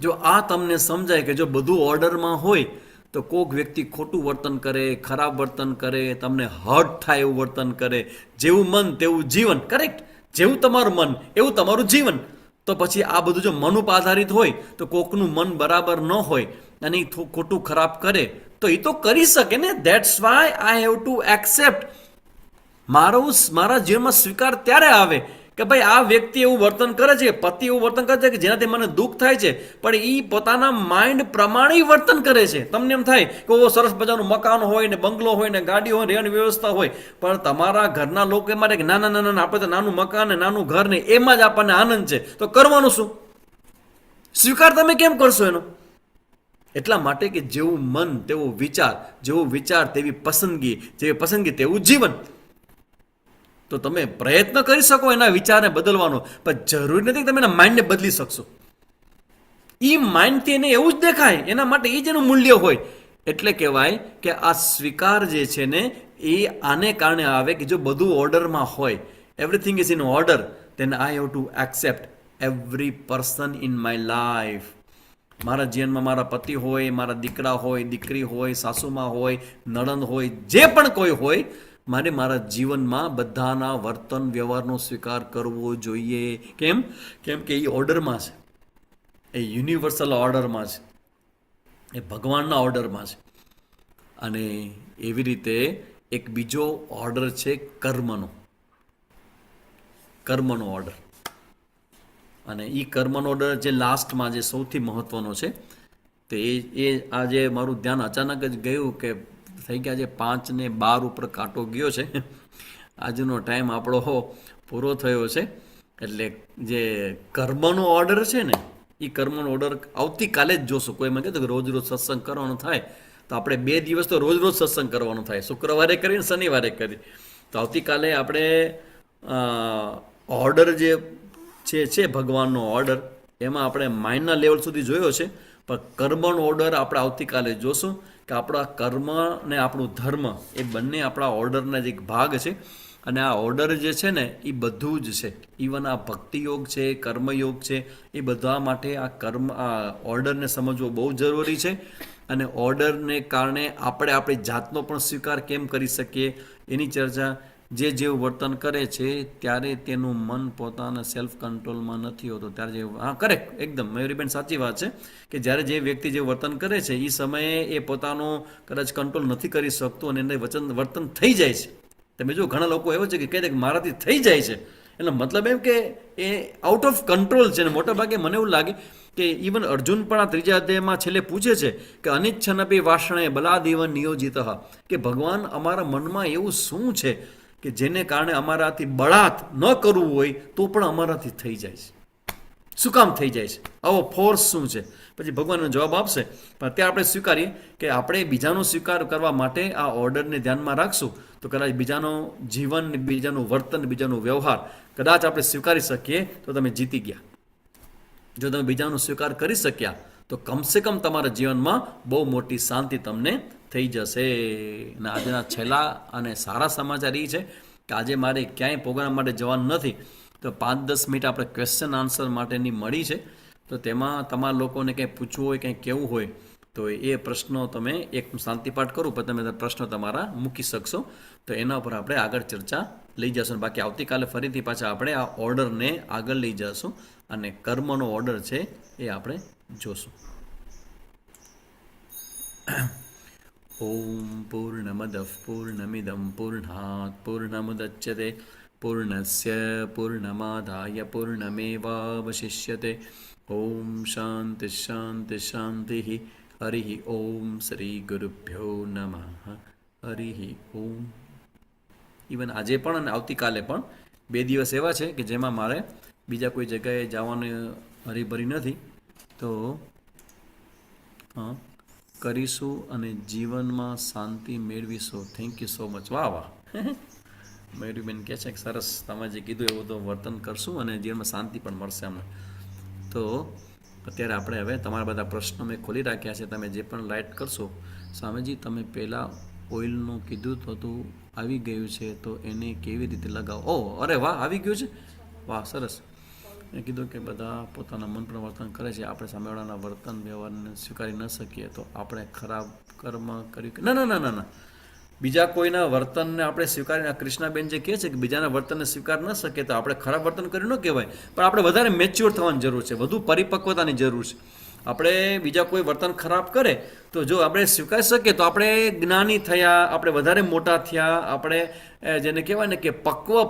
Speaker 3: જો આ તમને સમજાય કે જો બધું ઓર્ડરમાં હોય તો કોઈક વ્યક્તિ ખોટું વર્તન કરે, ખરાબ વર્તન કરે, તમને હર્ટ થાય એવું વર્તન કરે. જેવું મન તેવું જીવન. કરેક્ટ. જેવું તમારું મન એવું તમારું જીવન. તો પછી આ બધું જો મન ઉપર આધારિત હોય તો કોકનું મન બરાબર ન હોય અને એ ખોટું ખરાબ કરે તો એ તો કરી શકે ને. That's why I have to accept. મારા જીવનમાં સ્વીકાર ત્યારે આવે કે ભાઈ આ વ્યક્તિ એવું વર્તન કરે છે, પતિ એવું વર્તન કરે છે કે જેનાથી મને દુઃખ થાય છે, પણ એ પોતાના માઇન્ડ પ્રમાણે વર્તન કરે છે. તમને એમ થાય કે ઓ સરસ મજાનું મકાન હોય ને, બંગલો હોય ને, ગાડી હોય, રહેવાની વ્યવસ્થા હોય, પણ તમારા ઘરના લોકો એમ માને કે ના ના ના ના, આપણે તો નાનું મકાન ને નાનું ઘર ને એમાં જ આપણને આનંદ છે, તો કરવાનું શું? સ્વીકાર તમે કેમ કરશો એનો? એટલા માટે કે જેવું મન તેવો વિચાર, જેવો વિચાર તેવી પસંદગી, જેવી પસંદગી તેવું જીવન. તો તમે પ્રયત્ન કરી શકો એના વિચારને બદલવાનો, પણ જરૂરી નથી કે તમે એના માઇન્ડને બદલી શકશો. એ માઇન્ડથી એને એવું જ દેખાય, એના માટે એ જ એનું મૂલ્ય હોય. એટલે કહેવાય કે આ સ્વીકાર જે છે ને એ આને કારણે આવે કે જો બધું ઓર્ડરમાં હોય, everything is in order, then I have to accept every person in my life. મારા જીવનમાં મારા પતિ હોય, મારા દીકરા હોય, દીકરી હોય, સાસુમાં હોય, નણંદ હોય, જે પણ કોઈ હોય, મારે મારા જીવનમાં બધાના વર્તન વ્યવહારનો સ્વીકાર કરવો જોઈએ. કેમ? કેમ કે એ ઓર્ડરમાં છે, એ યુનિવર્સલ ઓર્ડરમાં છે, એ ભગવાનના ઓર્ડરમાં છે. અને એવી રીતે એક બીજો ઓર્ડર છે કર્મનો ઓર્ડર. અને એ કર્મનો ઓર્ડર જે લાસ્ટમાં જે સૌથી મહત્વનો છે, તો એ આજે મારું ધ્યાન અચાનક જ ગયું કે થઈ ગયા છે 5:12 ઉપર કાંટો ગયો છે. આજનો ટાઈમ આપણો પૂરો થયો છે. એટલે જે કર્મનો ઓર્ડર છે ને, એ કર્મનો ઓર્ડર આવતીકાલે જ જોશું. કોઈ મને કહેતું કે રોજ રોજ સત્સંગ કરવાનો થાય તો આપણે 2 દિવસ તો રોજ રોજ સત્સંગ કરવાનો થાય, શુક્રવારે કરીને શનિવારે કરી. તો આવતીકાલે આપણે ઓર્ડર જે છે ભગવાનનો ઓર્ડર, એમાં આપણે માઇન્ડના લેવલ સુધી જોયો છે, પણ કર્મનો ઓર્ડર આપણે આવતીકાલે જોશું કે આપણા કર્મ ને આપણું ધર્મ એ બંને આપણા ઓર્ડરના જ એક ભાગ છે. અને આ ઓર્ડર જે છે ને એ બધું જ છે. ઇવન આ ભક્તિયોગ છે, કર્મયોગ છે, એ બધા માટે આ ઓર્ડરને સમજવો બહુ જરૂરી છે. અને ઓર્ડરને કારણે આપણે આપણી જાતનો પણ સ્વીકાર કેમ કરી શકીએ એની ચર્ચા. જેવું વર્તન કરે છે ત્યારે તેનું મન પોતાના સેલ્ફ કંટ્રોલમાં નથી હોતું. ત્યારે કરેક્ટ, એકદમ મયુરીબેન સાચી વાત છે કે જ્યારે જે વ્યક્તિ જે વર્તન કરે છે એ સમયે એ પોતાનો કદાચ કંટ્રોલ નથી કરી શકતો અને એને વર્તન થઈ જાય છે. તમે જો ઘણા લોકો એવો છે કે કહે છે કે મારાથી થઈ જાય છે, એટલે મતલબ એમ કે એ આઉટ ઓફ કંટ્રોલ છે. અને મોટાભાગે મને એવું લાગે કે ઇવન અર્જુન પણ આ 3જા અધ્યાયમાં છેલ્લે પૂછે છે કે અનિચ્છનપી વાસણે બલાદેવન નિયોજિત, કે ભગવાન અમારા મનમાં એવું શું છે કે જેને કારણે અમારાથી બળાત ન કરવું હોય તો પણ અમારાથી થઈ જાય છે? શું કામ થઈ જાય છે? આવો ફોર્સ શું છે? પછી ભગવાનનો જવાબ આપશે. પણ ત્યાં આપણે સ્વીકારીએ કે આપણે બીજાનો સ્વીકાર કરવા માટે આ ઓર્ડરને ધ્યાનમાં રાખશું તો કદાચ બીજાનો જીવન, બીજાનું વર્તન, બીજાનો વ્યવહાર કદાચ આપણે સ્વીકારી શકીએ તો તમે જીતી ગયા. જો તમે બીજાનો સ્વીકાર કરી શક્યા તો કમસે કમ તમારા જીવનમાં બહુ મોટી શાંતિ તમને થઈ જશે. અને આજના છેલ્લા અને સારા સમાચાર એ છે કે આજે મારે ક્યાંય પ્રોગ્રામ માટે જવાનું નથી, તો 5-10 મિનિટ આપણે ક્વેશ્ચન આન્સર માટેની મળી છે. તો તેમાં તમારા લોકોને કંઈ પૂછવું હોય, કંઈ કહેવું હોય તો એ પ્રશ્નો તમે એક શાંતિપાઠ કરું પણ તમે પ્રશ્નો તમારા મૂકી શકશો. તો એના ઉપર આપણે આગળ ચર્ચા લઈ જશું. બાકી આવતીકાલે ફરીથી પાછા આપણે આ ઓર્ડરને આગળ લઈ જશું અને કર્મનો ઓર્ડર છે એ આપણે જોશું. ઓમ પૂર્ણમદ પૂર્ણમિદમ પૂર્ણાત પૂર્ણમુદચ્યતે પૂર્ણસ્ય પૂર્ણમાદાય પૂર્ણમેવાવશિષ્યતે ઓમ શાંતિ શાંતિ શાંતિ. હરિ ઓમ શ્રી ગુરુભ્યો નમઃ. હરિ ઓમ. ઇવન આજે પણ અને આવતીકાલે પણ 2 દિવસ એવા છે કે જેમાં મારે બીજા કોઈ જગ્યાએ જવાની હરીભરી નથી, તો હા કરીશું અને જીવનમાં શાંતિ મેળવીશું. Thank you so much. વાહ વાહ. મયુરીબેન કહે છે કે સરસ, તમે જે કીધું એવું તો વર્તન કરશું અને જીવનમાં શાંતિ પણ મળશે અમને. તો અત્યારે આપણે હવે તમારા બધા પ્રશ્નો મેં ખોલી રાખ્યા છે, તમે જે પણ લાઇટ કરશો. સ્વામીજી, તમે પહેલાં ઓઇલનું કીધું તો હતું, આવી ગયું છે, તો એને કેવી રીતે લગાવો? ઓહ, અરે વાહ, આવી ગયું છે, વાહ, સરસ. મેં કીધું કે બધા પોતાના મન પર વર્તન કરે છે, આપણે સામેવાળાના વર્તન વ્યવહારને સ્વીકારી ન શકીએ તો આપણે ખરાબ કર્મ કર્યું. ના ના ના ના ના, બીજા કોઈના વર્તનને આપણે સ્વીકારીને, કૃષ્ણાબેન જે કહે છે કે બીજાના વર્તનને સ્વીકાર ન શકીએ તો આપણે ખરાબ વર્તન કર્યું ન કહેવાય, પણ આપણે વધારે મેચ્યોર થવાની જરૂર છે, વધુ પરિપક્વતાની જરૂર છે. આપણે બીજા કોઈ વર્તન ખરાબ કરે તો જો આપણે સ્વીકારી શકીએ તો આપણે જ્ઞાની થયા, આપણે વધારે મોટા થયા, આપણે જેને કહેવાય ને કે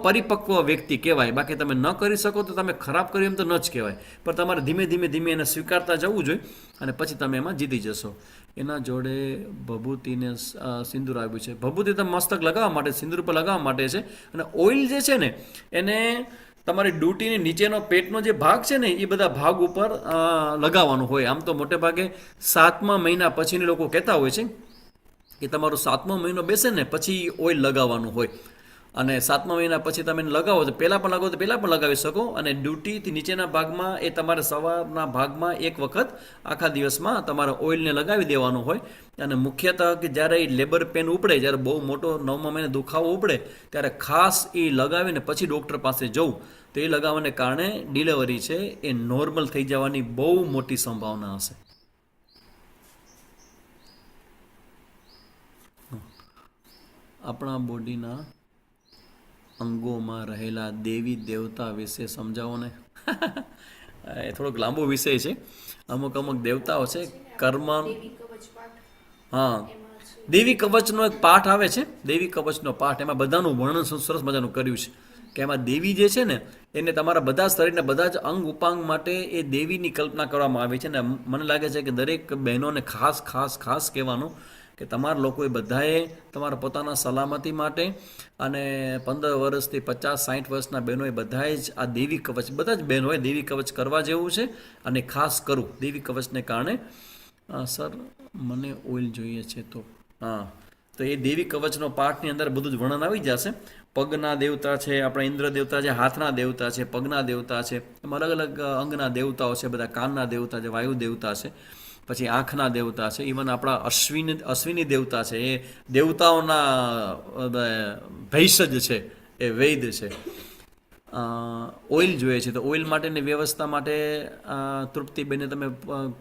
Speaker 3: પરિપક્વ વ્યક્તિ કહેવાય. બાકી તમે ન કરી શકો તો તમે ખરાબ કર્યું એમ તો ન જ કહેવાય, પણ તમારે ધીમે ધીમે ધીમે એને સ્વીકારતા જવું જોઈએ અને પછી તમે એમાં જીતી જશો. એના જોડે ભભૂતિને સિંદૂર આવ્યું છે. ભભૂતિ તમે મસ્તક લગાવવા માટે, સિંદૂર પર લગાવવા માટે છે. અને ઓઇલ જે છે ને એને તમારી ડ્યુટીની નીચેનો પેટનો જે ભાગ છે ને એ બધા ભાગ ઉપર લગાવવાનું હોય. આમ તો મોટે ભાગે 7મા મહિના પછીની લોકો કહેતા હોય છે કે તમારો 7મો મહિનો બેસે ને પછી ઓઇલ લગાવવાનું હોય. અને 7મા મહિના પછી તમે એને લગાવો તો પહેલાં પણ લગાવો તો પહેલાં પણ લગાવી શકો. અને ડ્યુટીથી નીચેના ભાગમાં એ તમારે સવારના ભાગમાં એક વખત આખા દિવસમાં તમારે ઓઇલને લગાવી દેવાનું હોય. અને મુખ્યતઃ કે જ્યારે એ લેબર પેન ઉપડે, જ્યારે બહુ મોટો 9મા મહિને દુખાવો ઉપડે ત્યારે ખાસ એ લગાવીને પછી ડૉક્ટર પાસે જવું. તો એ લગાવવાને કારણે ડિલિવરી છે એ નોર્મલ થઈ જવાની બહુ મોટી સંભાવના હશે. આપણા બોડીના અંગોમાં રહેલા દેવી દેવતા વિશે સમજાવો ને. એ થોડોક લાંબો વિષય છે. અમુક દેવતાઓ છે કર્મ. હા, દેવી કવચનો એક પાઠ આવે છે, દેવી કવચનો પાઠ. એમાં બધાનું વર્ણન સરસ મજાનું કર્યું છે કે એમાં દેવી જે છે ને એને તમારા બધા શરીરના બધા જ અંગ ઉપાંગ માટે એ દેવીની કલ્પના કરવામાં આવી છે. ને મને લાગે છે કે દરેક બહેનોને ખાસ ખાસ ખાસ કહેવાનું કે તમારા લોકોએ બધાએ તમારા પોતાના સલામતી માટે અને 15 વર્ષથી 50-60 વર્ષના બહેનોએ બધાએ જ આ દેવી કવચ, બધા જ બહેનોએ દેવી કવચ કરવા જેવું છે. અને ખાસ કરું દેવી કવચને કારણે. સર, મને ઓઇલ જોઈએ છે તો હા, તો એ દેવી કવચનો પાઠની અંદર બધું જ વર્ણન આવી જશે. પગના દેવતા છે, આપણા ઇન્દ્ર દેવતા છે, હાથના દેવતા છે, પગના દેવતા છે, એમ અલગ અલગ અંગના દેવતાઓ છે, બધા કાનના દેવતા છે, વાયુ દેવતા છે, પછી આંખના દેવતા છે, ઇવન આપણા અશ્વિની દેવતા છે, એ દેવતાઓના ભેષજ છે, એ વૈદ છે. ઓઇલ જોઈએ છે તો ઓઇલ માટેની વ્યવસ્થા માટે તૃપ્તિબેને તમે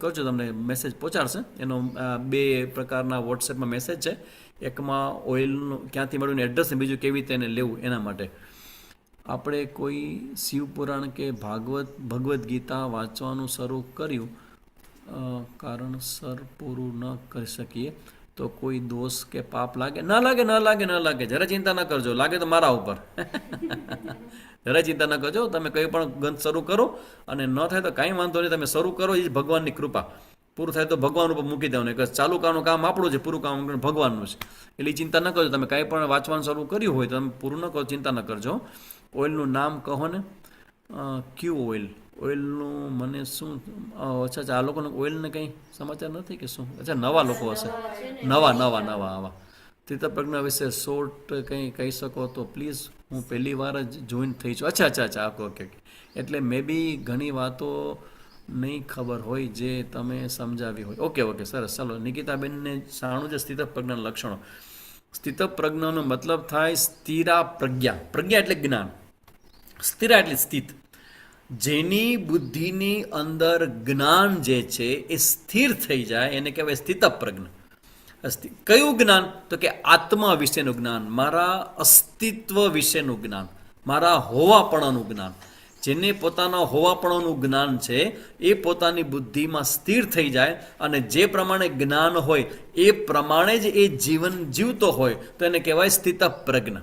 Speaker 3: કરજો, તમને મેસેજ પહોંચાડશે. એનો 2 પ્રકારના વોટ્સએપમાં મેસેજ છે. એકમાં ઓઇલનું ક્યાંથી મળ્યું એડ્રેસ, ને બીજું કેવી રીતે એને લેવું એના માટે. આપણે કોઈ શિવપુરાણ કે ભગવદ્ ગીતા વાંચવાનું શરૂ કર્યું કારણસર પૂરું ન કરી શકીએ તો કોઈ દોષ કે પાપ લાગે? ન લાગે. જરા ચિંતા ન કરજો. લાગે તો મારા ઉપર. જરા ચિંતા ન કરજો. તમે કંઈ પણ ગ્રંથ શરૂ કરો અને ન થાય તો કાંઈ વાંધો નહીં, તમે શરૂ કરો, એ જ ભગવાનની કૃપા. પૂરું થાય તો ભગવાન ઉપર મૂકી દેવાનું. કે ચાલુ કરવાનું કામ આપણું છે, પૂરું કામ ભગવાનનું છે. એટલે ચિંતા ન કરજો. તમે કાંઈ પણ વાંચવાનું શરૂ કર્યું હોય તો તમે પૂરું ન કરો, ચિંતા ન કરજો. ઓઇલનું નામ કહો ને. ક્યુ ઓઇલ? ઓઇલનું મને શું? અચ્છા, આ લોકોને ઓઇલને કંઈ સમાચાર નથી કે શું? અચ્છા, નવા લોકો હશે. નવા આવા સ્થિતપ્રજ્ઞ વિશે શોર્ટ કંઈ કહી શકો તો પ્લીઝ. હું પહેલી વાર જ જોઈન થઈ છું. અચ્છા, ઓકે. એટલે મે બી ઘણી વાતો નહીં ખબર હોય જે તમે સમજાવી હોય. ઓકે, સરસ. ચાલો, નિકિતાબેનને જાણું છે સ્થિતપ્રજ્ઞાના લક્ષણો. સ્થિતપ્રજ્ઞાનો મતલબ થાય સ્થિરા પ્રજ્ઞા. પ્રજ્ઞા એટલે જ્ઞાન, સ્થિરા એટલે સ્થિત. જેની બુદ્ધિની અંદર જ્ઞાન જે છે એ સ્થિર થઈ જાય એને કહેવાય સ્થિતપ્રજ્ઞ. કયું જ્ઞાન? તો કે આત્મા વિશેનું જ્ઞાન, મારા અસ્તિત્વ વિશેનું જ્ઞાન, મારા હોવાપણાનું જ્ઞાન. જેને પોતાના હોવાપણાનું જ્ઞાન છે એ પોતાની બુદ્ધિમાં સ્થિર થઈ જાય અને જે પ્રમાણે જ્ઞાન હોય એ પ્રમાણે જ એ જીવન જીવતો હોય તો એને કહેવાય સ્થિતપ્રજ્ઞ.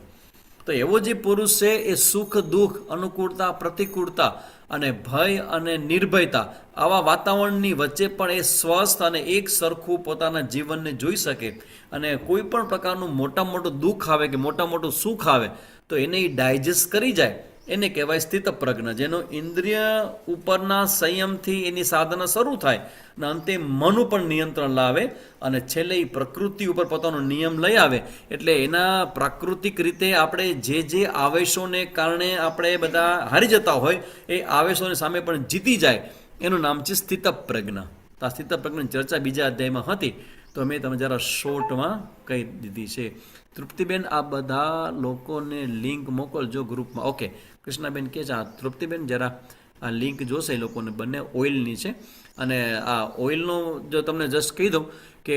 Speaker 3: તો એવો જે પુરુષ છે એ સુખ દુઃખ અનુકૂળતા પ્રતિકૂળતા અને ભય અને નિર્ભયતા આવા વાતાવરણની વચ્ચે પણ એ સ્વસ્થ અને એક સરખું પોતાના જીવનને જોઈ શકે અને કોઈ પણ પ્રકારનું મોટા મોટું દુઃખ આવે કે મોટા મોટું સુખ આવે તો એને એ ડાયજેસ્ટ કરી જાય, એને કહેવાય સ્થિતપ્રજ્ઞ, જેનો ઇન્દ્રિય ઉપરના સંયમથી એની સાધના શરૂ થાય અને અંતે મન ઉપર નિયંત્રણ લાવે અને છેલ્લે એ પ્રકૃતિ ઉપર પોતાનો નિયમ લઈ આવે. એટલે એના પ્રાકૃતિક રીતે આપણે જે આવેશોને કારણે આપણે બધા હારી જતા હોય એ આવેશોની સામે પણ જીતી જાય, એનું નામ છે સ્થિતપ્રજ્ઞ. તો આ સ્થિતપ્રજ્ઞની ચર્ચા બીજા અધ્યાયમાં હતી, તો મેં તમે જરા શોર્ટમાં કહી દીધી છે. તૃપ્તિબેન, આ બધા લોકોને લિંક મોકલજો ગ્રુપમાં. ઓકે, કૃષ્ણાબેન કહે છે, હા તૃપ્તિબેન જરા આ લિંક જોશે એ લોકોને, બંને ઓઇલની છે. અને આ ઓઇલનો જો તમને જસ્ટ કહી દઉં કે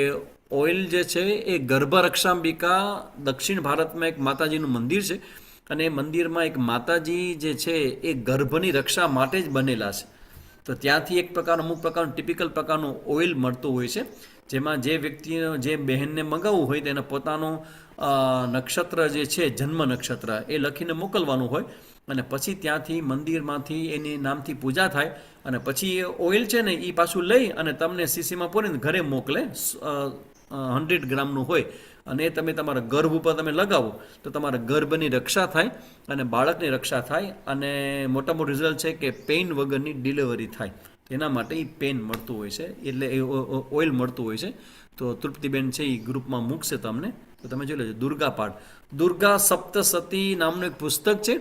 Speaker 3: ઓઇલ જે છે એ ગર્ભરક્ષાંબિકા દક્ષિણ ભારતમાં એક માતાજીનું મંદિર છે અને એ મંદિરમાં એક માતાજી જે છે એ ગર્ભની રક્ષા માટે જ બનેલા છે. તો ત્યાંથી એક પ્રકારનું અમુક પ્રકારનું ટિપિકલ પ્રકારનું ઓઇલ મળતું હોય છે, જેમાં જે વ્યક્તિનો જે બહેનને મંગાવવું હોય તેને પોતાનું નક્ષત્ર જે છે જન્મ નક્ષત્ર એ લખીને મોકલવાનું હોય અને પછી ત્યાંથી મંદિરમાંથી એની નામથી પૂજા થાય અને પછી એ ઓઇલ છે ને એ પાછું લઈ અને તમને શીશીમાં પૂરીને ઘરે મોકલે. 100 ગ્રામનું હોય અને એ તમે તમારા ગર્ભ ઉપર તમે લગાવો તો તમારા ગર્ભની રક્ષા થાય અને બાળકની રક્ષા થાય અને મોટા મોટું રિઝલ્ટ છે કે પેઇન વગરની ડિલિવરી થાય. એના માટે એ પેન મળતું હોય છે, એટલે એ ઓઇલ મળતું હોય છે. તો તૃપ્તિબેન છે એ ગ્રુપમાં મૂકશે તમને, તો તમે જોઈ લેજો. દુર્ગા પાઠ, દુર્ગા સપ્તસતી નામનું એક પુસ્તક છે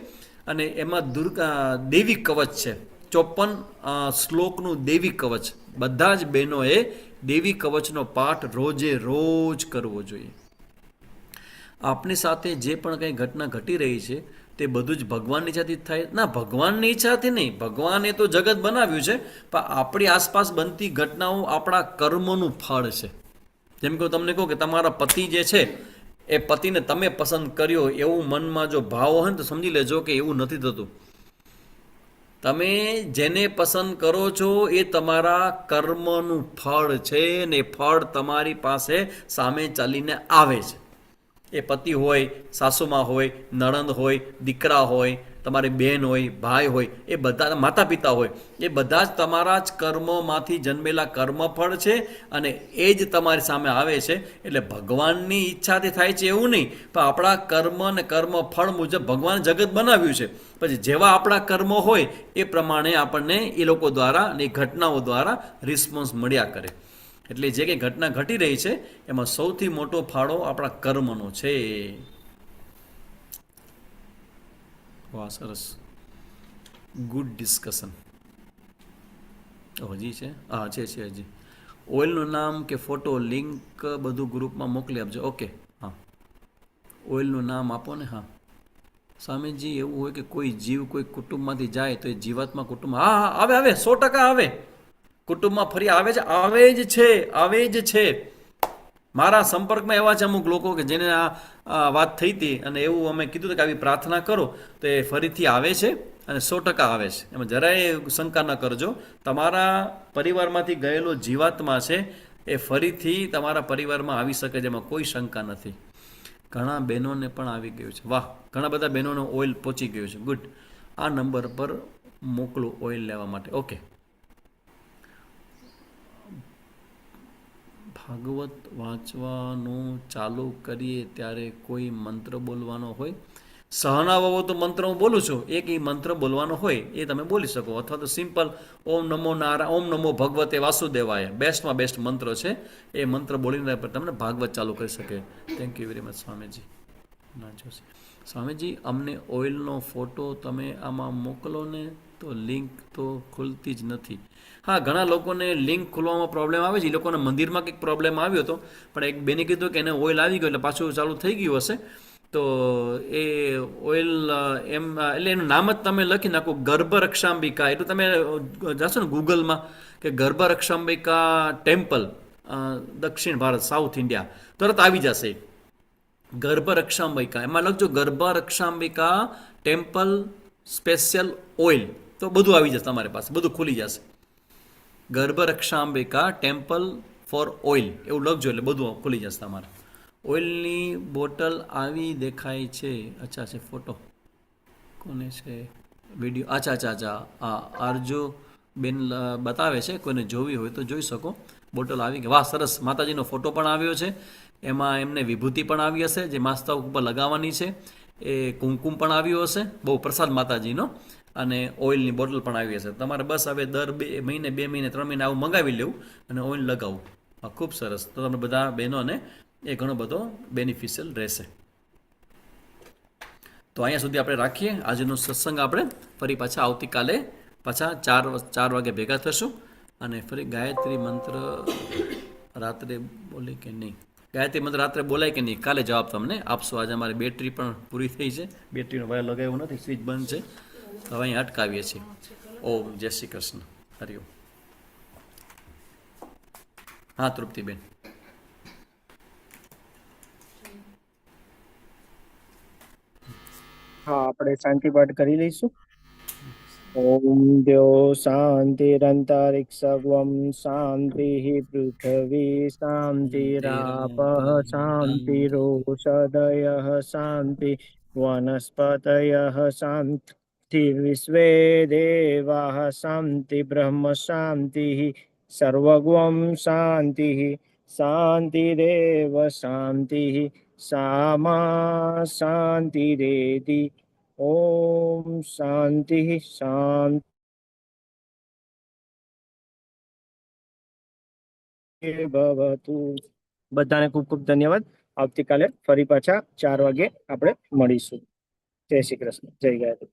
Speaker 3: અને એમાં દુર્ગા દેવી કવચ છે, 54 શ્લોકનું દેવી કવચ. બધા જ બહેનોએ દેવી કવચનો પાઠ રોજે રોજ કરવો જોઈએ. આપની સાથે જે પણ કંઈ ઘટના ઘટી રહી છે તે બધું જ ભગવાનની ઈચ્છાથી જ થાય? ના, ભગવાનની ઈચ્છાથી નહીં. ભગવાને તો જગત બનાવ્યું છે, પણ આપણી આસપાસ બનતી ઘટનાઓ આપણા કર્મોનું ફળ છે. જેમ કે તમને કહું કે તમારા પતિ જે છે એ પતિને તમે પસંદ કર્યો એવું મનમાં જો ભાવ હોય ને તો સમજી લેજો કે એવું નથી થતું. તમે જેને પસંદ કરો છો એ તમારા કર્મનું ફળ છે ને એ ફળ તમારી પાસે સામે ચાલીને આવે છે. એ પતિ હોય, સાસુમાં હોય, નણંદ હોય, દીકરા હોય, તમારી બહેન હોય, ભાઈ હોય, એ બધા માતા પિતા હોય, એ બધા જ તમારા જ કર્મોમાંથી જન્મેલા કર્મફળ છે અને એ જ તમારી સામે આવે છે. એટલે ભગવાનની ઈચ્છાથી થાય છે એવું નહીં, પણ આપણા કર્મ અને કર્મફળ મુજબ ભગવાન જગત બનાવ્યું છે. પછી જેવા આપણા કર્મો હોય એ પ્રમાણે આપણને એ લોકો દ્વારા અને એ ઘટનાઓ દ્વારા રિસ્પોન્સ મળ્યા કરે. એટલે જે કંઈ ઘટના ઘટી રહી છે એમાં સૌથી મોટો ફાળો આપણા કર્મનો છે. વાહ, સરસ, ગુડ ડિસ્કશન. હજી છે? હા, છે હજી. ઓઇલનું નામ કે ફોટો લિંક બધું ગ્રુપમાં મોકલી આપજો. ઓકે, હા, ઓઇલનું નામ આપો ને. હા સ્વામીજી, એવું હોય કે કોઈ જીવ કોઈ કુટુંબમાંથી જાય તો એ જીવાત્મા કુટુંબ? હા હા, આવે આવે, 100% આવે. કુટુંબમાં ફરી આવે જ છે. મારા સંપર્કમાં એવા છે અમુક લોકો કે જેને આ વાત થઈ હતી અને એવું અમે કીધું હતું કે આવી પ્રાર્થના કરો તો એ ફરીથી આવે છે અને 100% આવે છે. એમાં જરાય શંકા ન કરજો. તમારા પરિવારમાંથી ગયેલો જીવાત્મા છે એ ફરીથી તમારા પરિવારમાં આવી શકે, જેમાં કોઈ શંકા નથી. ઘણા બહેનોને પણ આવી ગયું છે. વાહ, ઘણા બધા બહેનોને ઓઇલ પહોંચી ગયું છે. ગુડ. આ નંબર પર મોકલો ઓઇલ લેવા માટે. ઓકે. ભાગવત વાંચવાનું ચાલુ કરીએ ત્યારે કોઈ મંત્ર બોલવાનો હોય? સહના બાબો તો મંત્ર હું બોલું છું, એક એ મંત્ર બોલવાનો હોય એ તમે બોલી શકો, અથવા તો સિમ્પલ ઓમ નમો ભગવતે વાસુદેવાય બેસ્ટમાં બેસ્ટ મંત્ર છે. એ મંત્ર બોલીને તમને ભાગવત ચાલુ કરી શકે. Thank you very much Swamiji. ના જોશી, સ્વામીજી અમને ઓઇલનો ફોટો તમે આમાં મોકલો ને, તો લિંક તો ખુલતી જ નથી. હા, ઘણા લોકોને લિંક ખોલવામાં પ્રોબ્લેમ આવે છે. એ લોકોને મંદિરમાં કંઈક પ્રોબ્લેમ આવ્યો હતો, પણ એક બેને કીધું કે એને ઓઇલ આવી ગયો એટલે પાછું ચાલુ થઈ ગયું હશે. તો એ ઓઇલ એમ એટલે એનું નામ જ તમે લખી નાખો, ગર્ભરક્ષાંબિકા. એટલું તમે જશો ને ગૂગલમાં કે ગર્ભરક્ષાંબિકા ટેમ્પલ દક્ષિણ ભારત, સાઉથ ઇન્ડિયા, તરત આવી જશે. ગર્ભરક્ષાંબિકા એમાં લખજો, ગર્ભરક્ષાંબિકા ટેમ્પલ સ્પેશિયલ ઓઇલ, તો બધું આવી જશે તમારી પાસે, બધું ખુલી જશે. ગર્ભરક્ષાંબિકા ટેમ્પલ ફોર ઓઇલ એવું લખજો એટલે બધું ખુલી જશે તમારે. ઓઇલની બોટલ આવી દેખાય છે. અચ્છા છે ફોટો કોને છે વિડીયો? અચ્છા અચ્છા અચ્છા હા આરજુ બેન બતાવે છે, કોઈને જોવી હોય તો જોઈ શકો. બોટલ આવી ગઈ, વાહ સરસ. માતાજીનો ફોટો પણ આવ્યો છે, એમાં એમને વિભૂતિ પણ આવી હશે જે માસ્તા ઉપર લગાવવાની છે, એ કુમકુમ પણ આવ્યું હશે, બહુ પ્રસાદ માતાજીનો, અને ઓઇલની બોટલ પણ આવી હશે. તમારે બસ હવે દર 2 મહિને 2 મહિને 3 મહિને આવું મંગાવી લેવું અને ઓઇલ લગાવવું. હા ખૂબ સરસ. તો તમે બધા બહેનોને એ ઘણો બધો બેનિફિશિયલ રહેશે. તો અહીંયા સુધી આપણે રાખીએ આજનો સત્સંગ. આપણે ફરી પાછા આવતીકાલે પાછા 4 વાગે ભેગા થશું અને ફરી ગાયત્રી મંત્ર રાત્રે બોલે કે નહીં, ગાયત્રી મંત્ર રાત્રે બોલાય કે નહીં, કાલે જવાબ તમને આપશો. આજે અમારી બેટરી પણ પૂરી થઈ છે, બેટરીનો વાયર લગાવ્યો નથી, સ્વિચ બંધ છે, તો હવે અહીંયા અટકાવીએ છીએ. ઓમ જય શ્રી કૃષ્ણ. હરિઓમ. હા તૃપ્તિબેન.
Speaker 4: હા, આપણે શાંતિ પાઠ કરી લઈશું. ઓમ દ્યો શાંતિરંતરિક્ષગમ શાંતિઃ પૃથ્વી શાંતિરાપઃ શાંતિરોષધયઃ શાંતિ વનસ્પતયઃ શાંતિર્વિશ્વે દેવાઃ શાંતિ બ્રહ્મ શાંતિઃ સર્વગમ શાંતિઃ શાંતિરેવ શાંતિઃ સામા શાંતિરેતિ. ઓમ શાંતિ શાંતિ ભવતુ. બધાને ખૂબ ખૂબ ધન્યવાદ. આવતીકાલે ફરી પાછા 4 વાગે આપણે મળીશું. જય શ્રી કૃષ્ણ. જય ગાયત્રી.